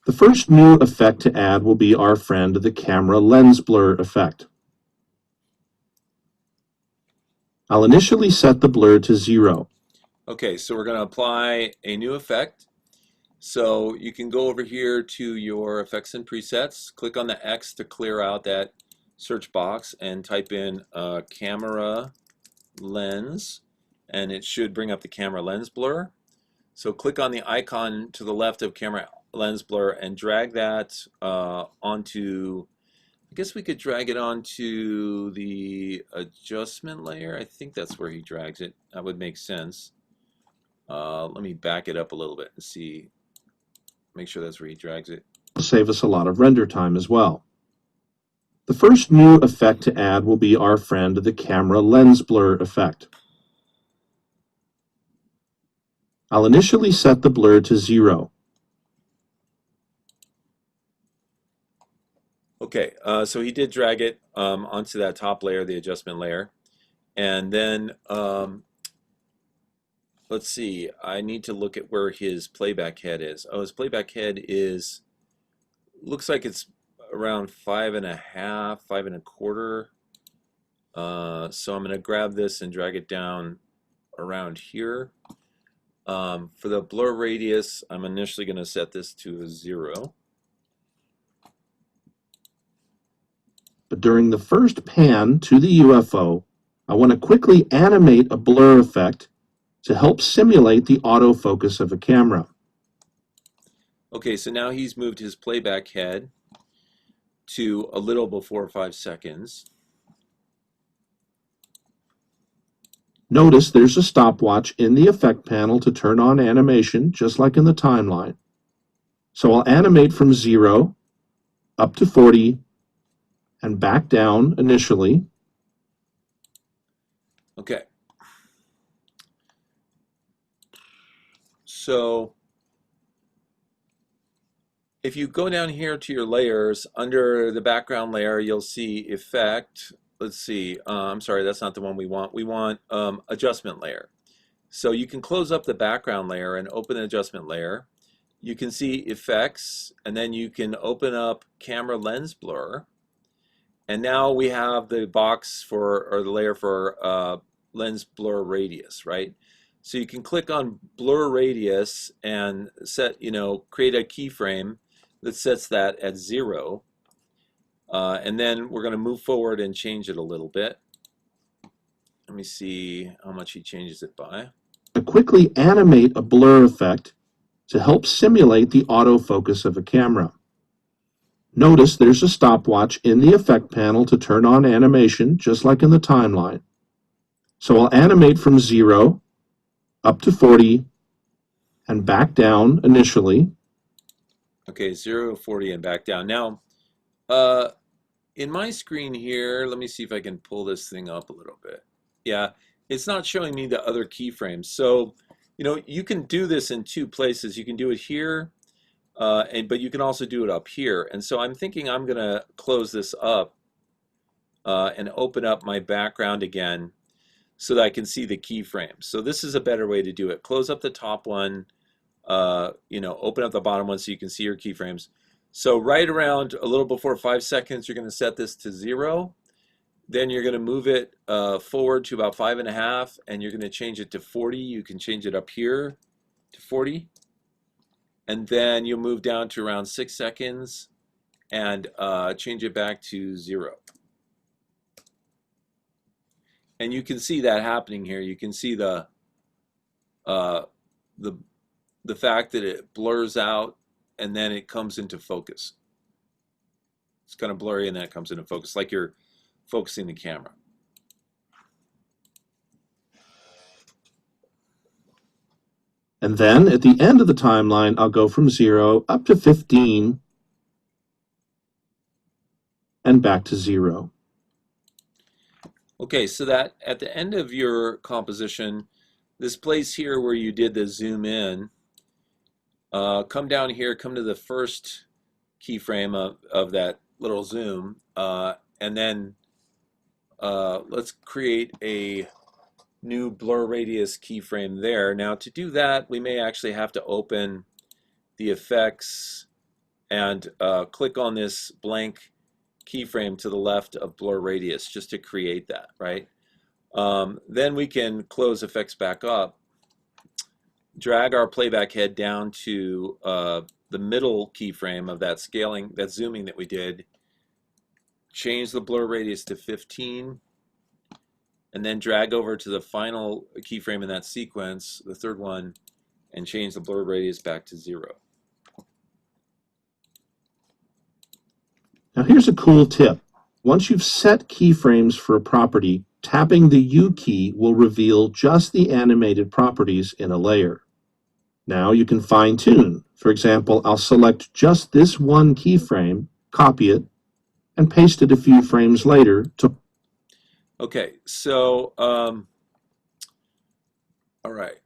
[SPEAKER 4] The first new effect to add will be our friend the camera lens blur effect. I'll initially set the blur to 0.
[SPEAKER 1] Okay, so we're going to apply a new effect. So you can go over here to your effects and presets, click on the X to clear out that search box, and type in camera lens, and it should bring up the camera lens blur. So click on the icon to the left of camera lens blur and drag that onto, I guess we could drag it onto the adjustment layer. I think that's where he drags it. That would make sense. Let me back it up a little bit and see, make sure that's where he drags it.
[SPEAKER 4] It'll save us a lot of render time as well. The first new effect to add will be our friend the camera lens blur effect. I'll initially set the blur to 0.
[SPEAKER 1] Okay, so he did drag it onto that top layer, the adjustment layer. And then, let's see, I need to look at where his playback head is. Oh, his playback head is, looks like it's around 5.5, 5.25. So I'm going to grab this and drag it down around here. For the blur radius, I'm initially going to set this to a 0.
[SPEAKER 4] But during the first pan to the UFO, I want to quickly animate a blur effect to help simulate the autofocus of a camera.
[SPEAKER 1] Okay, so now he's moved his playback head to a little before 5 seconds.
[SPEAKER 4] Notice there's a stopwatch in the effect panel to turn on animation, just like in the timeline. So I'll animate from 0 up to 40 and back down initially.
[SPEAKER 1] Okay. So if you go down here to your layers, under the background layer, you'll see effect. Let's see, I'm sorry, that's not the one we want. We want adjustment layer. So you can close up the background layer and open an adjustment layer. You can see effects, and then you can open up camera lens blur. And now we have the box for, or the layer for lens blur radius, right? So you can click on blur radius and set, create a keyframe that sets that at 0. And then we're going to move forward and change it a little bit. Let me see how much he changes it by.
[SPEAKER 4] To quickly animate a blur effect to help simulate the autofocus of a camera. Notice there's a stopwatch in the effect panel to turn on animation, just like in the timeline. So I'll animate from 0 up to 40 and back down initially.
[SPEAKER 1] Okay, 0 to 40 and back down. Now, in my screen here, let me see if I can pull this thing up a little bit. Yeah, it's not showing me the other keyframes. So, you can do this in 2 places. You can do it here, but you can also do it up here. And so I'm thinking I'm going to close this up and open up my background again so that I can see the keyframes. So this is a better way to do it. Close up the top one, open up the bottom one so you can see your keyframes. So right around a little before 5 seconds, you're going to set this to 0. Then you're going to move it forward to about 5.5, and you're going to change it to 40. You can change it up here to 40. And then you'll move down to around 6 seconds and change it back to 0. And you can see that happening here. You can see the fact that it blurs out and then it comes into focus. It's kind of blurry and then it comes into focus, like you're focusing the camera.
[SPEAKER 4] And then at the end of the timeline, I'll go from 0 up to 15 and back to 0.
[SPEAKER 1] Okay, so that at the end of your composition, this place here where you did the zoom in, come down here, come to the first keyframe of that little zoom, and then let's create a new blur radius keyframe there. Now to do that, we may actually have to open the effects and click on this blank keyframe to the left of blur radius just to create that, right? Then we can close effects back up, drag our playback head down to the middle keyframe of that scaling, that zooming that we did, change the blur radius to 15, and then drag over to the final keyframe in that sequence, the third one, and change the blur radius back to 0.
[SPEAKER 4] Now here's a cool tip. Once you've set keyframes for a property, tapping the U key will reveal just the animated properties in a layer. Now you can fine-tune. For example, I'll select just this one keyframe, copy it, and paste it a few frames later to...
[SPEAKER 1] Okay, so, all right.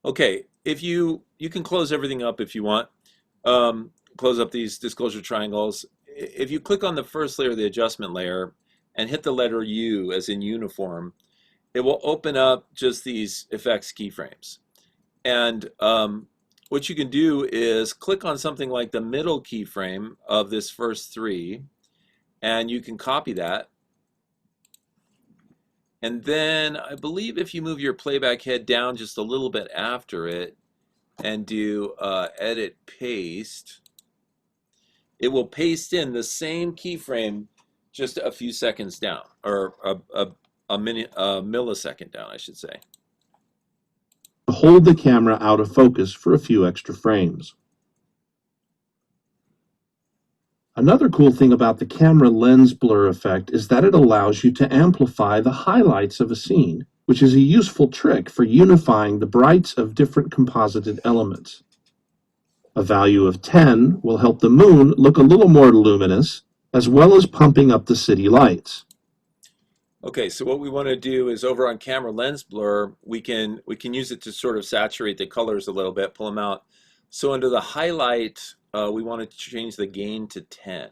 [SPEAKER 1] Okay, if you can close everything up if you want. Close up these disclosure triangles. If you click on the first layer, the adjustment layer, and hit the letter U as in uniform, it will open up just these effects keyframes. And what you can do is click on something like the middle keyframe of this first 3, and you can copy that. And then I believe if you move your playback head down just a little bit after it and do edit paste, it will paste in the same keyframe just a few seconds down, or a millisecond down, I should say.
[SPEAKER 4] hold the camera out of focus for a few extra frames. Another cool thing about the camera lens blur effect is that it allows you to amplify the highlights of a scene, which is a useful trick for unifying the brights of different composited elements. A value of 10 will help the moon look a little more luminous, as well as pumping up the city lights.
[SPEAKER 1] Okay, so what we want to do is over on camera lens blur, we can use it to sort of saturate the colors a little bit, pull them out. So under the highlight, we want to change the gain to 10.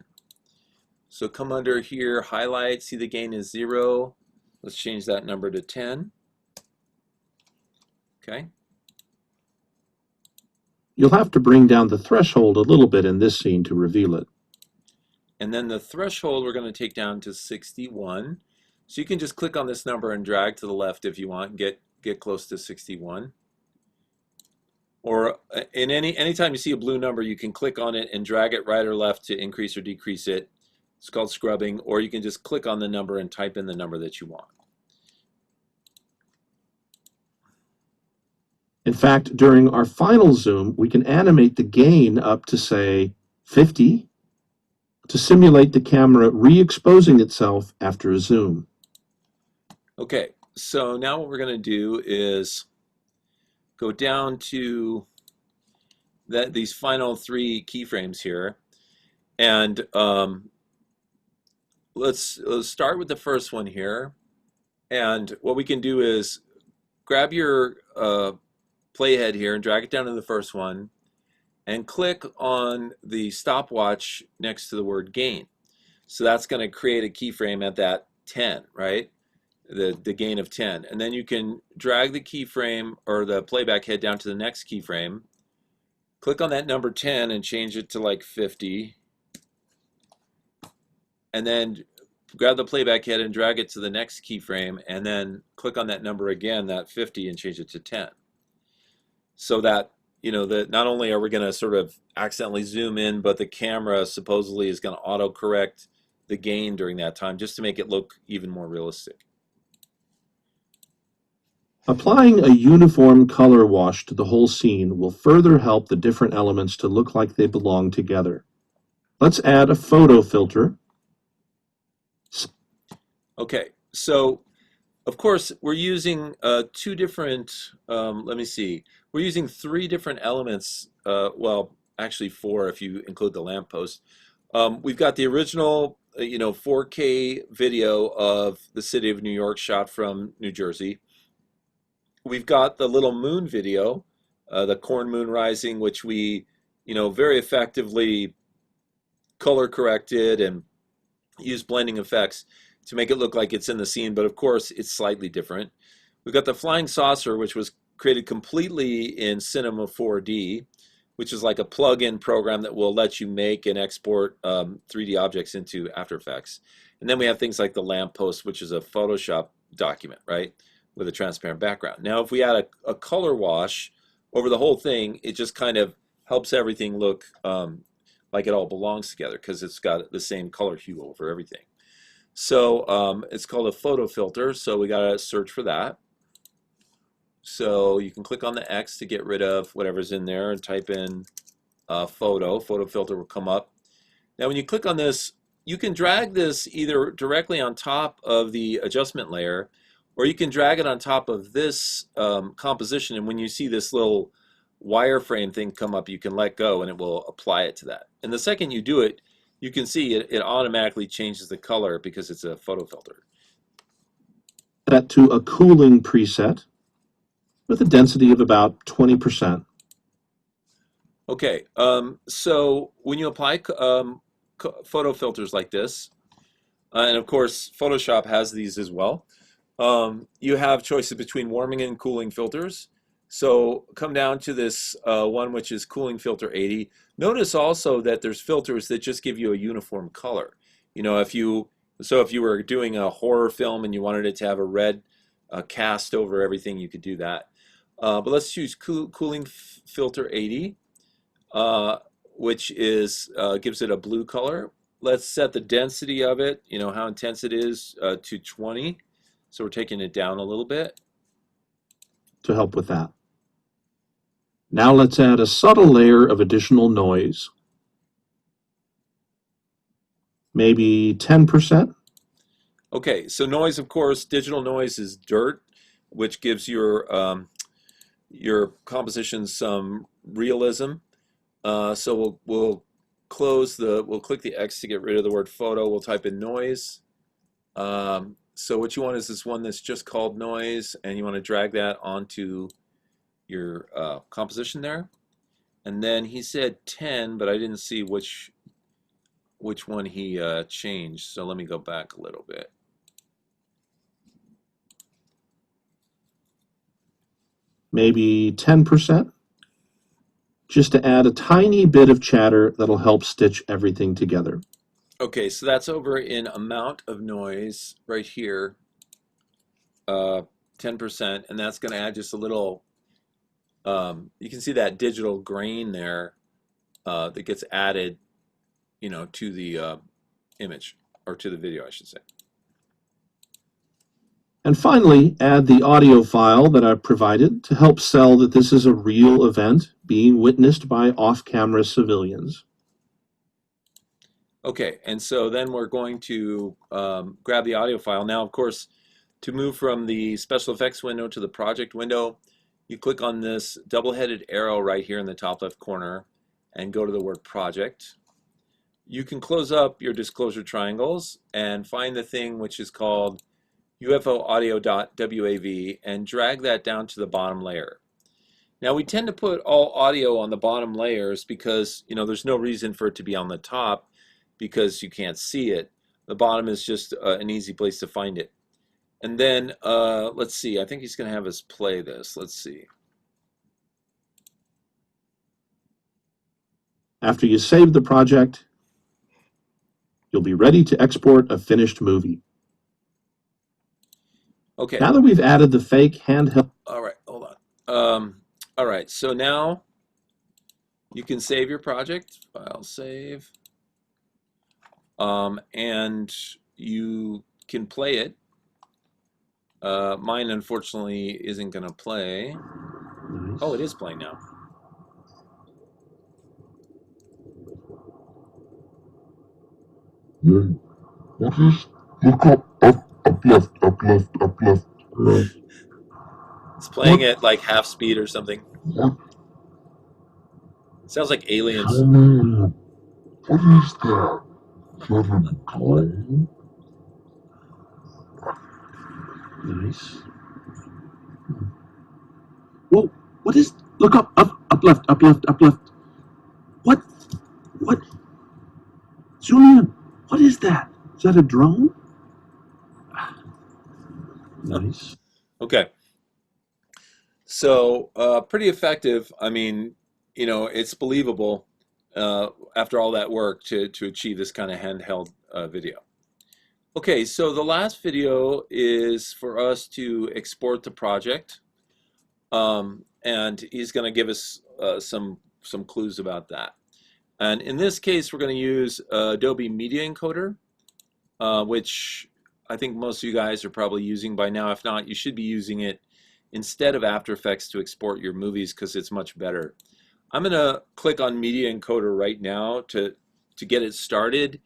[SPEAKER 1] So come under here, highlight, see the gain is 0. Let's change that number to 10. Okay.
[SPEAKER 4] You'll have to bring down the threshold a little bit in this scene to reveal it.
[SPEAKER 1] And then the threshold we're going to take down to 61. So you can just click on this number and drag to the left if you want, get close to 61. Or in anytime you see a blue number, you can click on it and drag it right or left to increase or decrease it. It's called scrubbing, or you can just click on the number and type in the number that you want.
[SPEAKER 4] In fact, during our final zoom, we can animate the gain up to, say, 50 to simulate the camera re-exposing itself after a zoom.
[SPEAKER 1] Okay, so now what we're going to do is go down to these final 3 keyframes here, and let's start with the first one here. And what we can do is grab your playhead here and drag it down to the first one, and click on the stopwatch next to the word gain. So that's going to create a keyframe at that 10, right? The gain of 10. And then you can drag the keyframe or the playback head down to the next keyframe. Click on that number 10 and change it to like 50. And then grab the playback head and drag it to the next keyframe, and then click on that number again, that 50, and change it to 10. So that, that not only are we going to sort of accidentally zoom in, but the camera supposedly is going to autocorrect the gain during that time just to make it look even more realistic.
[SPEAKER 4] Applying a uniform color wash to the whole scene will further help the different elements to look like they belong together. Let's add a photo filter.
[SPEAKER 1] Okay, so of course we're using two different, let me see, we're using three different elements, well, actually four if you include the lamppost. We've got the original, 4K video of the city of New York shot from New Jersey. We've got the little moon video, the corn moon rising, which we, very effectively color corrected and used blending effects to make it look like it's in the scene, but of course it's slightly different. We've got the flying saucer, which was created completely in Cinema 4D, which is like a plug-in program that will let you make and export 3D objects into After Effects. And then we have things like the lamppost, which is a Photoshop document, right, with a transparent background. Now, if we add a color wash over the whole thing, it just kind of helps everything look like it all belongs together because it's got the same color hue over everything. So it's called a photo filter, so we got to search for that. So you can click on the X to get rid of whatever's in there and type in photo. Photo filter will come up. Now when you click on this, you can drag this either directly on top of the adjustment layer, or you can drag it on top of this composition, and when you see this little wireframe thing come up, you can let go and it will apply it to that. And the second you do it, you can see it automatically changes the color because it's a photo filter.
[SPEAKER 4] Set to a cooling preset with a density of about 20%.
[SPEAKER 1] Okay, so when you apply photo filters like this, and of course Photoshop has these as well, you have choices between warming and cooling filters. So come down to this one which is cooling filter 80. Notice also that there's filters that just give you a uniform color. If you were doing a horror film and you wanted it to have a red cast over everything, you could do that. But let's choose cooling filter 80, which is gives it a blue color. Let's set the density of it, how intense it is, to 20. So we're taking it down a little bit
[SPEAKER 4] to help with that. Now let's add a subtle layer of additional noise. Maybe 10%.
[SPEAKER 1] Okay, so noise, of course, digital noise is dirt, which gives your composition some realism. So we'll click the X to get rid of the word photo. We'll type in noise. So what you want is this one that's just called noise, and you want to drag that onto your composition there. And then he said 10, but I didn't see which one he changed. So let me go back a little bit.
[SPEAKER 4] Maybe 10%, just to add a tiny bit of chatter that'll help stitch everything together.
[SPEAKER 1] Okay, so that's over in amount of noise right here, 10%, and that's going to add just a little, you can see that digital grain there that gets added, to the image, or to the video, I should say.
[SPEAKER 4] And finally, add the audio file that I've provided to help sell that this is a real event being witnessed by off-camera civilians.
[SPEAKER 1] Okay, and so then we're going to grab the audio file. Now, of course, to move from the special effects window to the project window, you click on this double-headed arrow right here in the top left corner and go to the word project. You can close up your disclosure triangles and find the thing which is called UFO audio.wav and drag that down to the bottom layer. Now we tend to put all audio on the bottom layers because, there's no reason for it to be on the top because you can't see it. The bottom is just an easy place to find it. And then, let's see, I think he's going to have us play this. Let's see.
[SPEAKER 4] After you save the project, you'll be ready to export a finished movie.
[SPEAKER 1] Okay.
[SPEAKER 4] Now that we've added the fake handheld...
[SPEAKER 1] All right, hold on. All right, so now you can save your project, file save, and you can play it. Mine, unfortunately, isn't going to play.
[SPEAKER 4] Nice.
[SPEAKER 1] Oh, it is playing now.
[SPEAKER 5] What is? Look up left, up left, up left, left.
[SPEAKER 1] It's playing at like half speed or something.
[SPEAKER 5] What?
[SPEAKER 1] Sounds like
[SPEAKER 5] Show
[SPEAKER 1] aliens.
[SPEAKER 5] me. What is that? Is that a drone?
[SPEAKER 4] Nice. Whoa, what is... Look up, up left, up left, up left. What? What? Zoom in. What is that? Is that a drone? Nice.
[SPEAKER 1] Okay. So, pretty effective. I mean, it's believable after all that work to achieve this kind of handheld video. Okay, so the last video is for us to export the project, and he's going to give us some clues about that. And in this case, we're going to use Adobe Media Encoder, which I think most of you guys are probably using by now. If not, you should be using it instead of After Effects to export your movies because it's much better. I'm going to click on Media Encoder right now to get it started.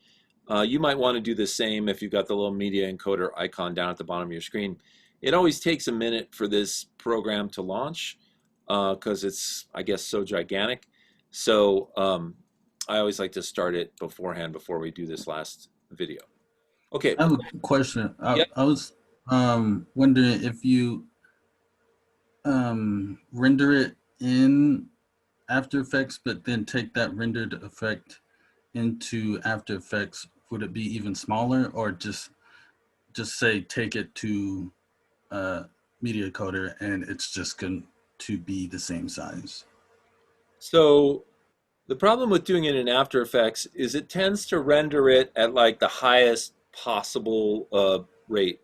[SPEAKER 1] You might want to do the same if you've got the little Media Encoder icon down at the bottom of your screen. It always takes a minute for this program to launch because it's, I guess, so gigantic. So I always like to start it beforehand before we do this last video. Okay.
[SPEAKER 6] I have a question.
[SPEAKER 1] Yep.
[SPEAKER 6] I was wondering if you render it in After Effects, but then take that rendered effect into After Effects, would it be even smaller, or just say take it to Media Coder and it's just going to be the same size?
[SPEAKER 1] So the problem with doing it in After Effects is it tends to render it at like the highest possible rate.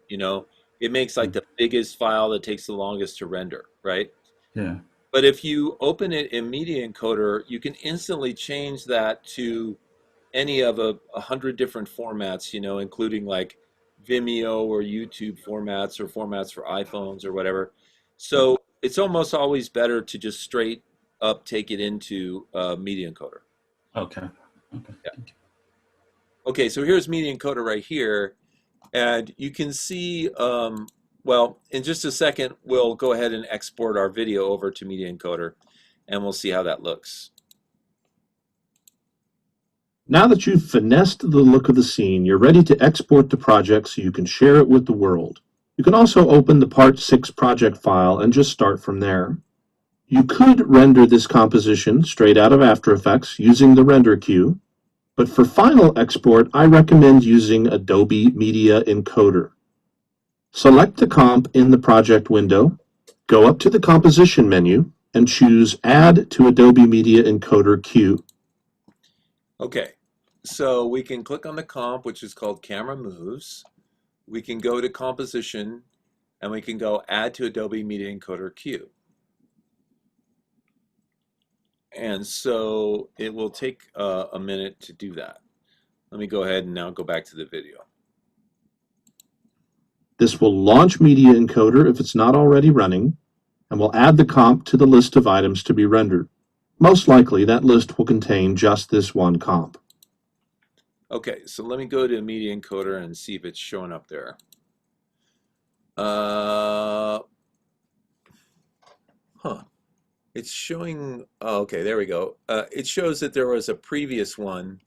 [SPEAKER 1] It makes like the biggest file that takes the longest to render, right?
[SPEAKER 6] Yeah.
[SPEAKER 1] But if you open it in Media Encoder, you can instantly change that to any of 100 different formats, including like Vimeo or YouTube formats or formats for iPhones or whatever. So it's almost always better to just straight up take it into Media Encoder.
[SPEAKER 6] Okay. Okay.
[SPEAKER 1] Yeah. Okay, so here's Media Encoder right here, and you can see, well, in just a second, we'll go ahead and export our video over to Media Encoder, and we'll see how that looks.
[SPEAKER 4] Now that you've finessed the look of the scene, you're ready to export the project so you can share it with the world. You can also open the Part 6 project file and just start from there. You could render this composition straight out of After Effects using the render queue, but for final export, I recommend using Adobe Media Encoder. Select the comp in the project window, go up to the Composition menu, and choose Add to Adobe Media Encoder Queue.
[SPEAKER 1] Okay, so we can click on the comp, which is called Camera Moves. We can go to Composition, and we can go Add to Adobe Media Encoder Queue. And so it will take a minute to do that. Let me go ahead and now go back to the video.
[SPEAKER 4] This will launch Media Encoder if it's not already running, and will add the comp to the list of items to be rendered. Most likely, that list will contain just this one comp.
[SPEAKER 1] Okay, so let me go to Media Encoder and see if it's showing up there. It's showing, oh, okay, there we go. It shows that there was a previous one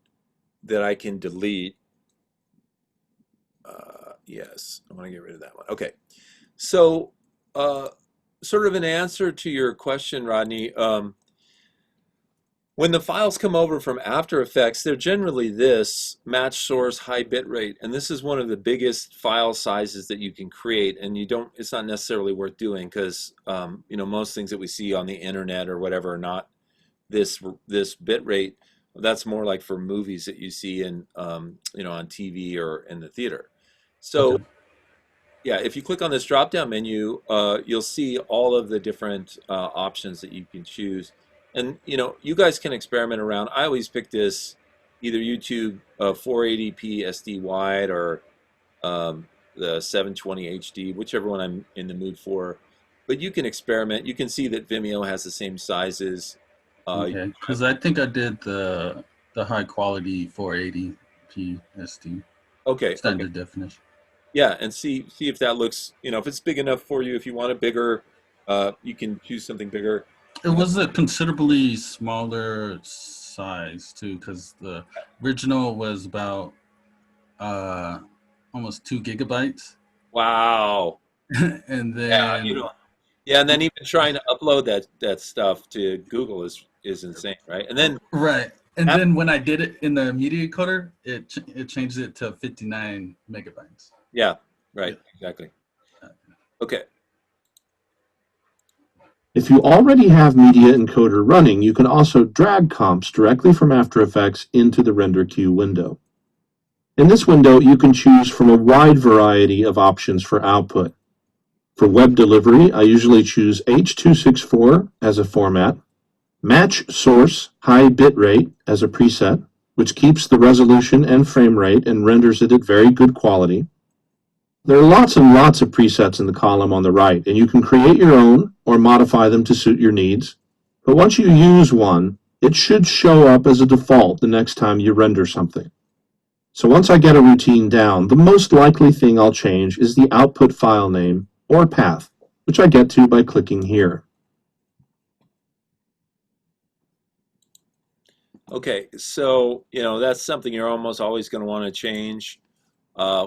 [SPEAKER 1] that I can delete. Yes, I want to get rid of that one. Okay, so sort of an answer to your question, Rodney. When the files come over from After Effects, they're generally this match source high bit rate, and this is one of the biggest file sizes that you can create. And you don't, it's not necessarily worth doing because you know, most things that we see on the internet or whatever are not this bit rate. That's more like for movies that you see in you know, on TV or in the theater. So
[SPEAKER 6] Okay.
[SPEAKER 1] yeah, if you click on this drop-down menu, you'll see all of the different options that you can choose. And you know, you guys can experiment around. I always pick this either YouTube 480p SD wide or the 720 HD, whichever one I'm in the mood for. But you can experiment. You can see that Vimeo has the same sizes.
[SPEAKER 6] Okay. Because I think I did the high quality 480p SD
[SPEAKER 1] Okay, okay.
[SPEAKER 6] standard definition.
[SPEAKER 1] Yeah, and see if that looks, you know, if it's big enough for you. If you want it bigger, you can choose something bigger.
[SPEAKER 6] It was a considerably smaller size too, because the original was about uh, almost 2 gigabytes,
[SPEAKER 1] Wow.
[SPEAKER 6] and
[SPEAKER 1] Yeah, you
[SPEAKER 6] then
[SPEAKER 1] know. Yeah, and then even trying to upload that stuff to Google is insane, right? And then
[SPEAKER 6] right, and
[SPEAKER 1] app-
[SPEAKER 6] then when I did it in the media encoder, it changed it to 59 megabytes.
[SPEAKER 1] yeah, right,
[SPEAKER 6] Yeah.
[SPEAKER 1] exactly. Okay.
[SPEAKER 4] If you already have Media Encoder running, you can also drag comps directly from After Effects into the Render Queue window. In this window, you can choose from a wide variety of options for output. For web delivery, I usually choose H.264 as a format, match source high bitrate as a preset, which keeps the resolution and frame rate and renders it at very good quality. There are lots and lots of presets in the column on the right, and you can create your own or modify them to suit your needs. But once you use one, it should show up as a default the next time you render something. So once I get a routine down, the most likely thing I'll change is the output file name or path, which I get to by clicking here.
[SPEAKER 1] Okay, so you know that's something you're almost always going to want to change,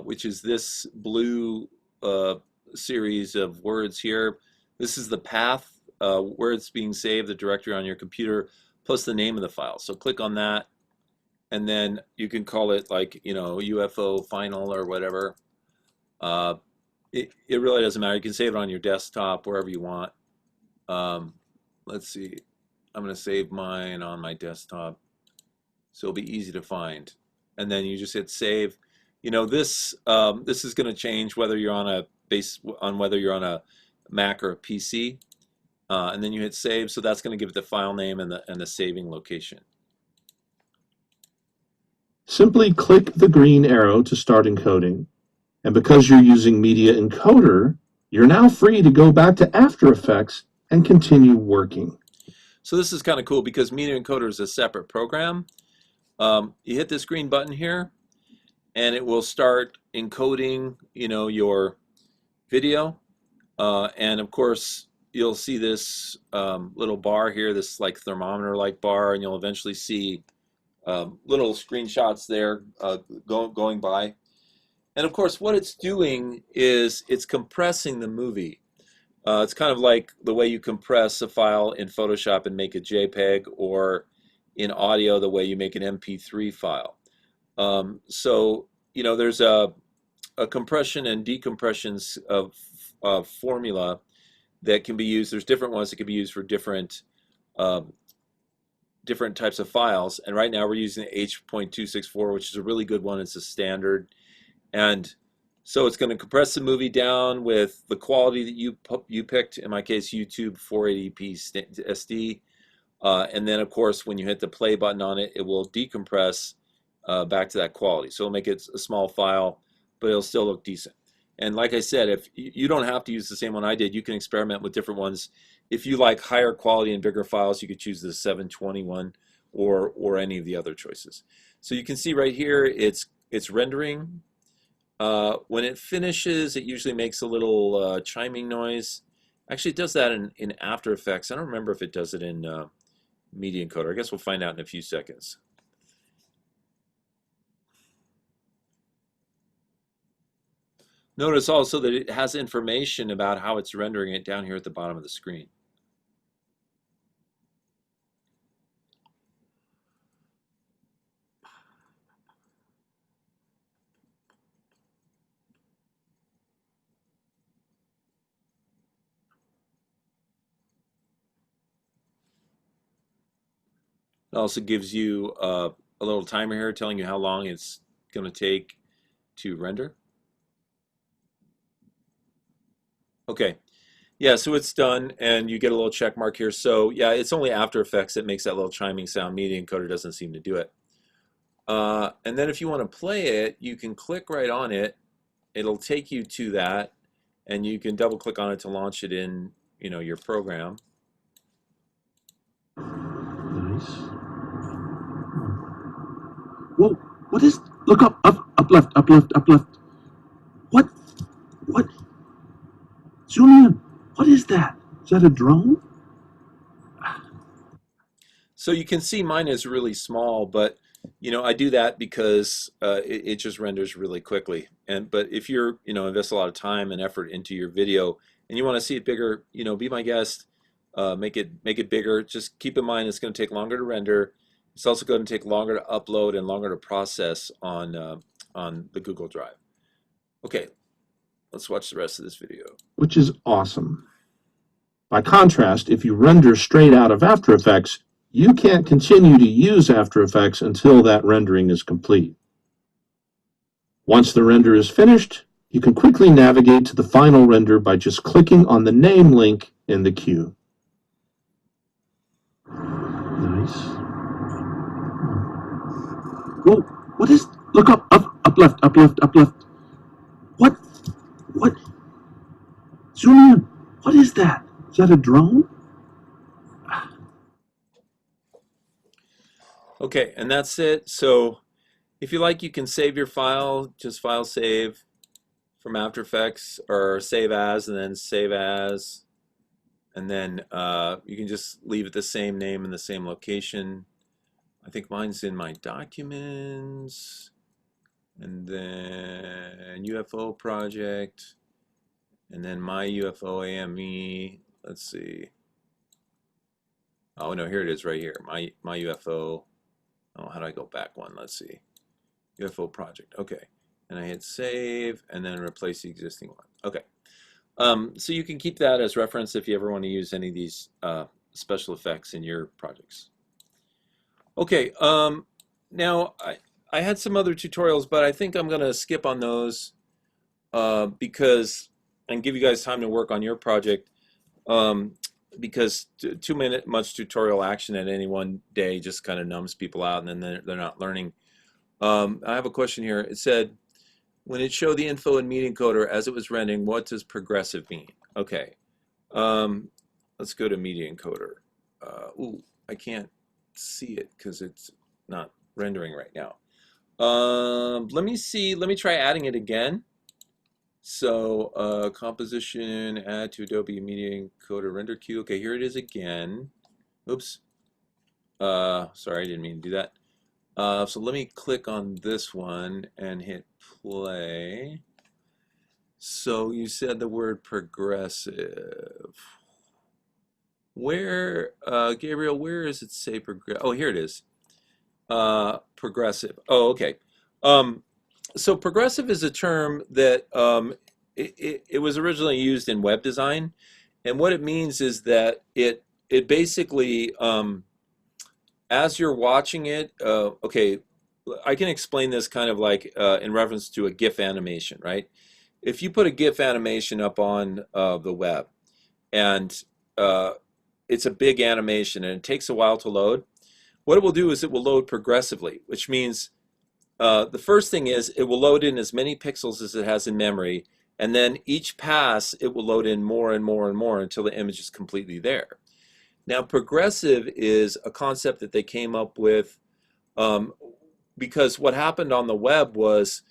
[SPEAKER 1] which is this blue uh, series of words here. This is the path where it's being saved, the directory on your computer, plus the name of the file. So click on that, and then you can call it like, you know, UFO final or whatever. Uh, it really doesn't matter. You can save it on your desktop, wherever you want. Let's see. I'm going to save mine on my desktop, so it'll be easy to find. And then you just hit save. You know, this is going to change whether you're on whether you're on a Mac or a PC. And then you hit save, so that's going to give it the file name and the saving location.
[SPEAKER 4] Simply click the green arrow to start encoding. And because you're using Media Encoder, you're now free to go back to After Effects and continue working.
[SPEAKER 1] So this is kind of cool because Media Encoder is a separate program. You hit this green button here, and it will start encoding, you know, your video. And of course, you'll see this little bar here, this like thermometer-like bar, and you'll eventually see little screenshots there going by. And of course, what it's doing is it's compressing the movie. It's kind of like the way you compress a file in Photoshop and make a JPEG, or in audio, the way you make an MP3 file. So, you know, there's a compression and decompression of formula that can be used. There's different ones that can be used for um, different types of files. And right now we're using H.264, which is a really good one. It's a standard. And so it's going to compress the movie down with the quality that you picked, in my case, YouTube 480p SD. And then, of course, when you hit the play button on it, it will decompress back to that quality. So it'll make it a small file, but it'll still look decent. And like I said, if you don't have to use the same one I did, you can experiment with different ones. If you like higher quality and bigger files, you could choose the 720 or any of the other choices. So you can see right here, it's rendering. When it finishes, it usually makes a little chiming noise. Actually, it does that in After Effects. I don't remember if it does it in Media Encoder. I guess we'll find out in a few seconds. Notice also that it has information about how it's rendering it down here at the bottom of the screen. It also gives you a little timer here telling you how long it's going to take to render. Okay, yeah, so it's done, and you get a little check mark here. So yeah, it's only After Effects that makes that little chiming sound. Media Encoder doesn't seem to do it. And then if you want to play it, you can click right on it. It'll take you to that, and you can double click on it to launch it in, your program.
[SPEAKER 4] Nice. Whoa, what is, look up, up left, up left, up left. What? Zoom in. What is that? Is that a drone?
[SPEAKER 1] So you can see mine is really small, but I do that because it just renders really quickly. But if you're invest a lot of time and effort into your video and you want to see it bigger, be my guest. Make it bigger. Just keep in mind it's going to take longer to render. It's also going to take longer to upload and longer to process on the Google Drive. Okay, let's watch the rest of this video.
[SPEAKER 4] Which is awesome. By contrast, if you render straight out of After Effects, you can't continue to use After Effects until that rendering is complete. Once the render is finished, you can quickly navigate to the final render by just clicking on the name link in the queue. Nice. Whoa, what is, look up left, up left, up left. What? Zoom in. What is that? Is that a drone?
[SPEAKER 1] Okay, and that's it. So if you like, you can save your file, just file save from After Effects, or save as and then save as, and then you can just leave it the same name and the same location. I think mine's in my documents, and then UFO project, and then my UFO AME. Let's see. Oh no, here it is right here. My UFO. Oh, how do I go back one? Let's see. UFO project. Okay. And I hit save and then replace the existing one. Okay. So you can keep that as reference if you ever want to use any of these special effects in your projects. Okay. Now, I had some other tutorials, but I think I'm going to skip on those because and give you guys time to work on your project. Because much tutorial action at any one day just kind of numbs people out, and then they're not learning. I have a question here. It said, when it showed the info in Media Encoder as it was rendering, what does progressive mean? Okay, let's go to Media Encoder. Ooh, I can't see it because it's not rendering right now. Let me try adding it again. So composition, add to Adobe Media Encoder render queue. Okay, here it is again. Oops. Sorry, I didn't mean to do that. So let me click on this one and hit play. So you said the word progressive. Where, Gabriel, where does it say progressive? Oh, here it is. Progressive. Oh, okay. So progressive is a term that it was originally used in web design, and what it means is that it basically as you're watching it, okay, I can explain this kind of like in reference to a GIF animation, right? If you put a GIF animation up on the web, and it's a big animation and it takes a while to load, what it will do is it will load progressively, which means the first thing is it will load in as many pixels as it has in memory, and then each pass it will load in more and more and more until the image is completely there. Now, progressive is a concept that they came up with because what happened on the web was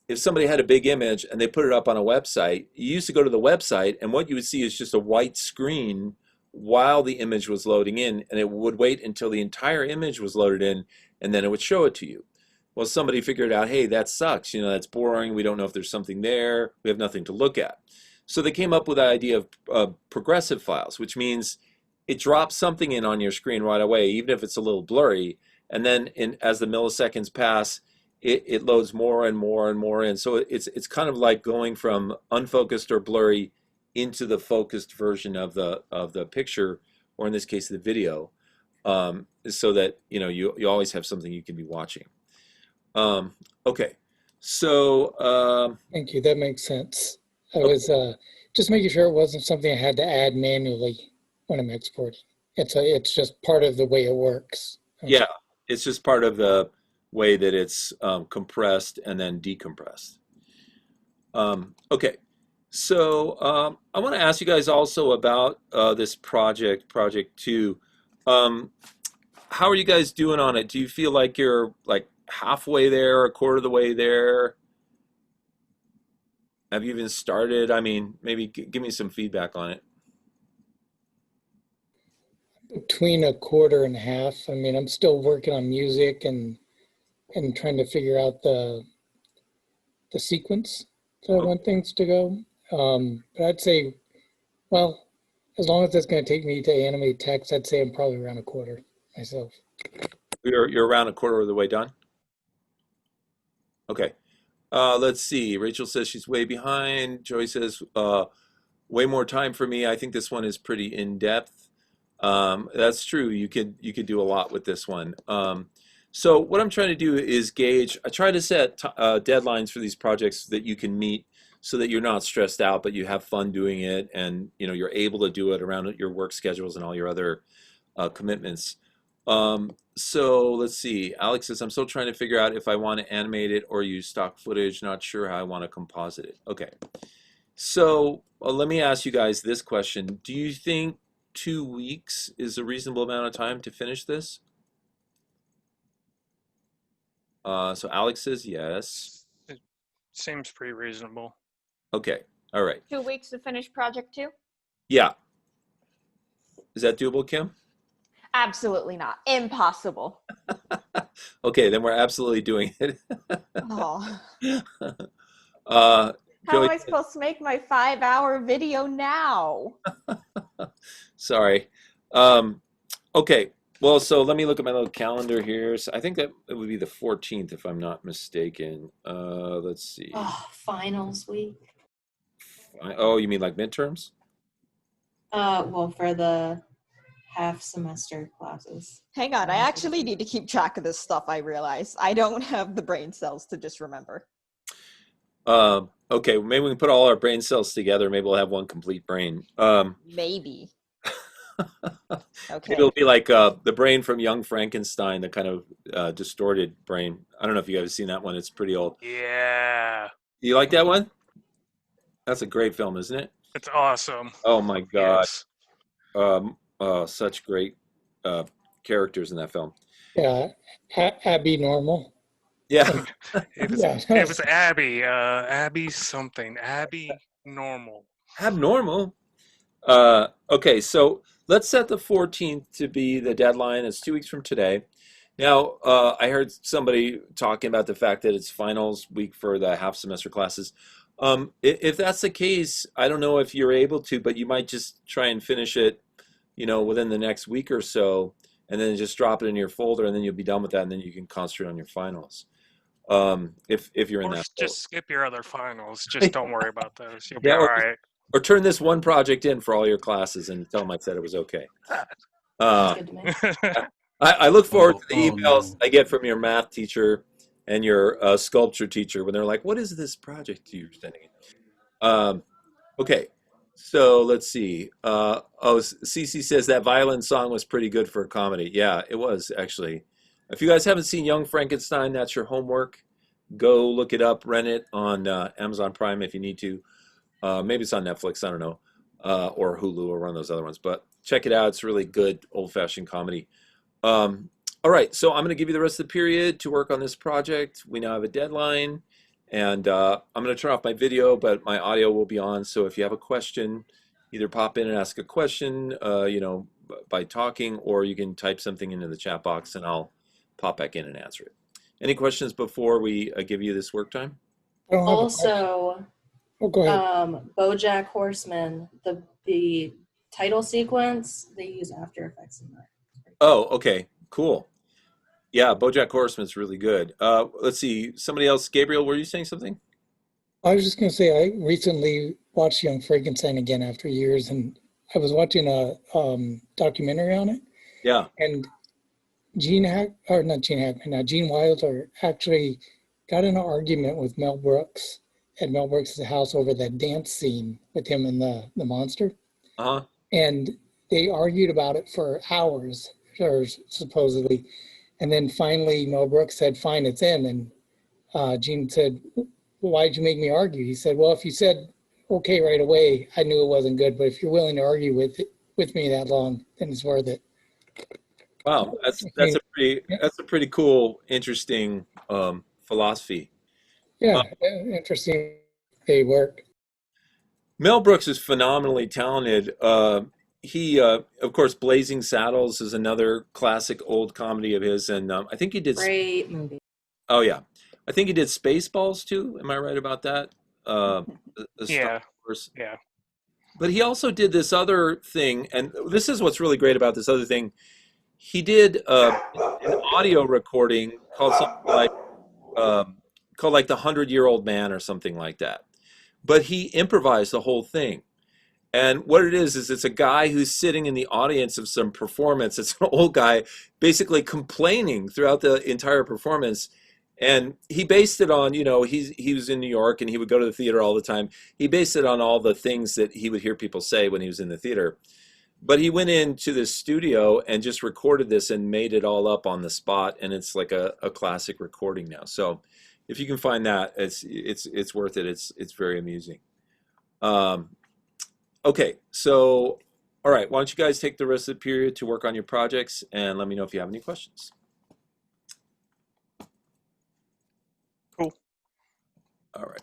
[SPEAKER 1] if somebody had a big image and they put it up on a website, you used to go to the website and what you would see is just a white screen while the image was loading in, and it would wait until the entire image was loaded in and then it would show it to you. Well, somebody figured out, hey, that sucks. That's boring. We don't know if there's something there. We have nothing to look at. So they came up with the idea of progressive files, which means it drops something in on your screen right away, even if it's a little blurry. And then as the milliseconds pass, it loads more and more and more in. So it's kind of like going from unfocused or blurry into the focused version of the picture, or in this case, the video, so that you always have something you can be watching. Okay, so
[SPEAKER 7] Thank you. That makes sense. I was just making sure it wasn't something I had to add manually when I'm exporting. It's just part of the way it works.
[SPEAKER 1] yeah, it's just part of the way that it's compressed and then decompressed. Okay, so I want to ask you guys also about this project 2. How are you guys doing on it? Do you feel like you're like halfway there, a quarter of the way there? Have you even started? I mean, maybe give me some feedback on it.
[SPEAKER 7] Between a quarter and a half. I mean, I'm still working on music and trying to figure out the sequence that I want things to go. But I'd say, well, as long as it's going to take me to animate text, I'd say I'm probably around a quarter myself.
[SPEAKER 1] You're around a quarter of the way done? Okay. Let's see. Rachel says she's way behind. Joy says way more time for me. I think this one is pretty in depth. That's true. You could do a lot with this one. So what I'm trying to do is gauge. I try to set deadlines for these projects that you can meet, so that you're not stressed out, but you have fun doing it, and you're able to do it around your work schedules and all your other commitments. So let's see. Alex says, I'm still trying to figure out if I want to animate it or use stock footage. Not sure how I want to composite it. Okay. So let me ask you guys this question. Do you think 2 weeks is a reasonable amount of time to finish this? So Alex says yes.
[SPEAKER 2] It seems pretty reasonable.
[SPEAKER 1] Okay. All right.
[SPEAKER 8] 2 weeks to finish project 2?
[SPEAKER 1] Yeah. Is that doable, Kim?
[SPEAKER 8] Absolutely not. Impossible.
[SPEAKER 1] Okay, then we're absolutely doing it.
[SPEAKER 8] Oh.
[SPEAKER 1] uh,
[SPEAKER 8] How
[SPEAKER 1] Joey,
[SPEAKER 8] am I supposed to make my 5-hour video now?
[SPEAKER 1] sorry. Okay, well, so let me look at my little calendar here. So I think that it would be the 14th, if I'm not mistaken. Let's see.
[SPEAKER 3] Oh, finals week.
[SPEAKER 1] Oh, you mean like midterms?
[SPEAKER 3] Well, for the half semester classes.
[SPEAKER 8] Hang on, I actually need to keep track of this stuff, I realize. I don't have the brain cells to just remember.
[SPEAKER 1] Okay, maybe we can put all our brain cells together. Maybe we'll have one complete brain.
[SPEAKER 8] Maybe. Okay.
[SPEAKER 1] Maybe it'll be like the brain from Young Frankenstein, the kind of distorted brain. I don't know if you guys have seen that one. It's pretty old.
[SPEAKER 2] Yeah.
[SPEAKER 1] You like that one? That's a great film, isn't it?
[SPEAKER 2] It's awesome.
[SPEAKER 1] Oh my God.
[SPEAKER 2] Yes.
[SPEAKER 1] Such great characters in that film.
[SPEAKER 7] Yeah, Abby Normal.
[SPEAKER 1] Yeah.
[SPEAKER 2] It was Abby. Abby something. Abby Normal.
[SPEAKER 1] Abnormal. Okay, so let's set the 14th to be the deadline. It's 2 weeks from today. Now, I heard somebody talking about the fact that it's finals week for the half semester classes. If that's the case, I don't know if you're able to, but you might just try and finish it, within the next week or so, and then just drop it in your folder, and then you'll be done with that, and then you can concentrate on your finals. If you're in
[SPEAKER 2] Or
[SPEAKER 1] that
[SPEAKER 2] just skip your other finals. Just don't worry about those. You'll be
[SPEAKER 1] Yeah,
[SPEAKER 2] all right.
[SPEAKER 1] or turn this one project in for all your classes and tell them I said it was okay.
[SPEAKER 3] Sounds good to me.
[SPEAKER 1] I look forward to the
[SPEAKER 6] Oh,
[SPEAKER 1] emails
[SPEAKER 6] no.
[SPEAKER 1] I get from your math teacher and your sculpture teacher when they're like, "What is this project you're sending?" Okay, so let's see. Cece says that violin song was pretty good for a comedy. Yeah, it was actually. If you guys haven't seen Young Frankenstein, that's your homework. Go look it up, rent it on Amazon Prime if you need to. Maybe it's on Netflix, I don't know, or Hulu or one of those other ones. But check it out. It's really good old-fashioned comedy. All right, so I'm going to give you the rest of the period to work on this project. We now have a deadline, and I'm going to turn off my video, but my audio will be on. So if you have a question, either pop in and ask a question, by talking, or you can type something into the chat box, and I'll pop back in and answer it. Any questions before we give you this work time?
[SPEAKER 7] I don't have a question.
[SPEAKER 3] Also,
[SPEAKER 7] Oh, go ahead.
[SPEAKER 3] BoJack Horseman, the title sequence, they use After Effects in that.
[SPEAKER 1] Oh, okay, cool. Yeah, BoJack Horseman's really good. Let's see. Somebody else, Gabriel, were you saying something?
[SPEAKER 7] I was just going to say, I recently watched Young Frankenstein again after years, and I was watching a documentary on it,
[SPEAKER 1] Yeah.
[SPEAKER 7] and Gene Wilder actually got in an argument with Mel Brooks at Mel Brooks' house over that dance scene with him and the monster.
[SPEAKER 1] Uh-huh.
[SPEAKER 7] And they argued about it for hours, or supposedly. And then finally, Mel Brooks said, "Fine, it's in." And Gene said, "Well, why'd you make me argue?" He said, "Well, if you said okay right away, I knew it wasn't good. But if you're willing to argue with me that long, then it's worth it."
[SPEAKER 1] Wow, that's a pretty cool, interesting philosophy.
[SPEAKER 7] Yeah, interesting. They work.
[SPEAKER 1] Mel Brooks is phenomenally talented. Of course, Blazing Saddles is another classic old comedy of his, and I think he did.
[SPEAKER 3] Great movie.
[SPEAKER 1] Oh yeah, I think he did Spaceballs too. Am I right about that? The Star
[SPEAKER 2] Yeah.
[SPEAKER 1] Wars.
[SPEAKER 2] Yeah.
[SPEAKER 1] But he also did this other thing, and this is what's really great about this other thing. He did an audio recording called something um, like the 100-Year-Old Man or something like that. But he improvised the whole thing. And what it is it's a guy who's sitting in the audience of some performance. It's an old guy basically complaining throughout the entire performance. And he based it on, he was in New York and he would go to the theater all the time. He based it on all the things that he would hear people say when he was in the theater. But he went into this studio and just recorded this and made it all up on the spot. And it's like a classic recording now. So if you can find that, it's worth it. It's very amusing. Okay, so, all right, why don't you guys take the rest of the period to work on your projects and let me know if you have any questions.
[SPEAKER 2] Cool.
[SPEAKER 1] All right.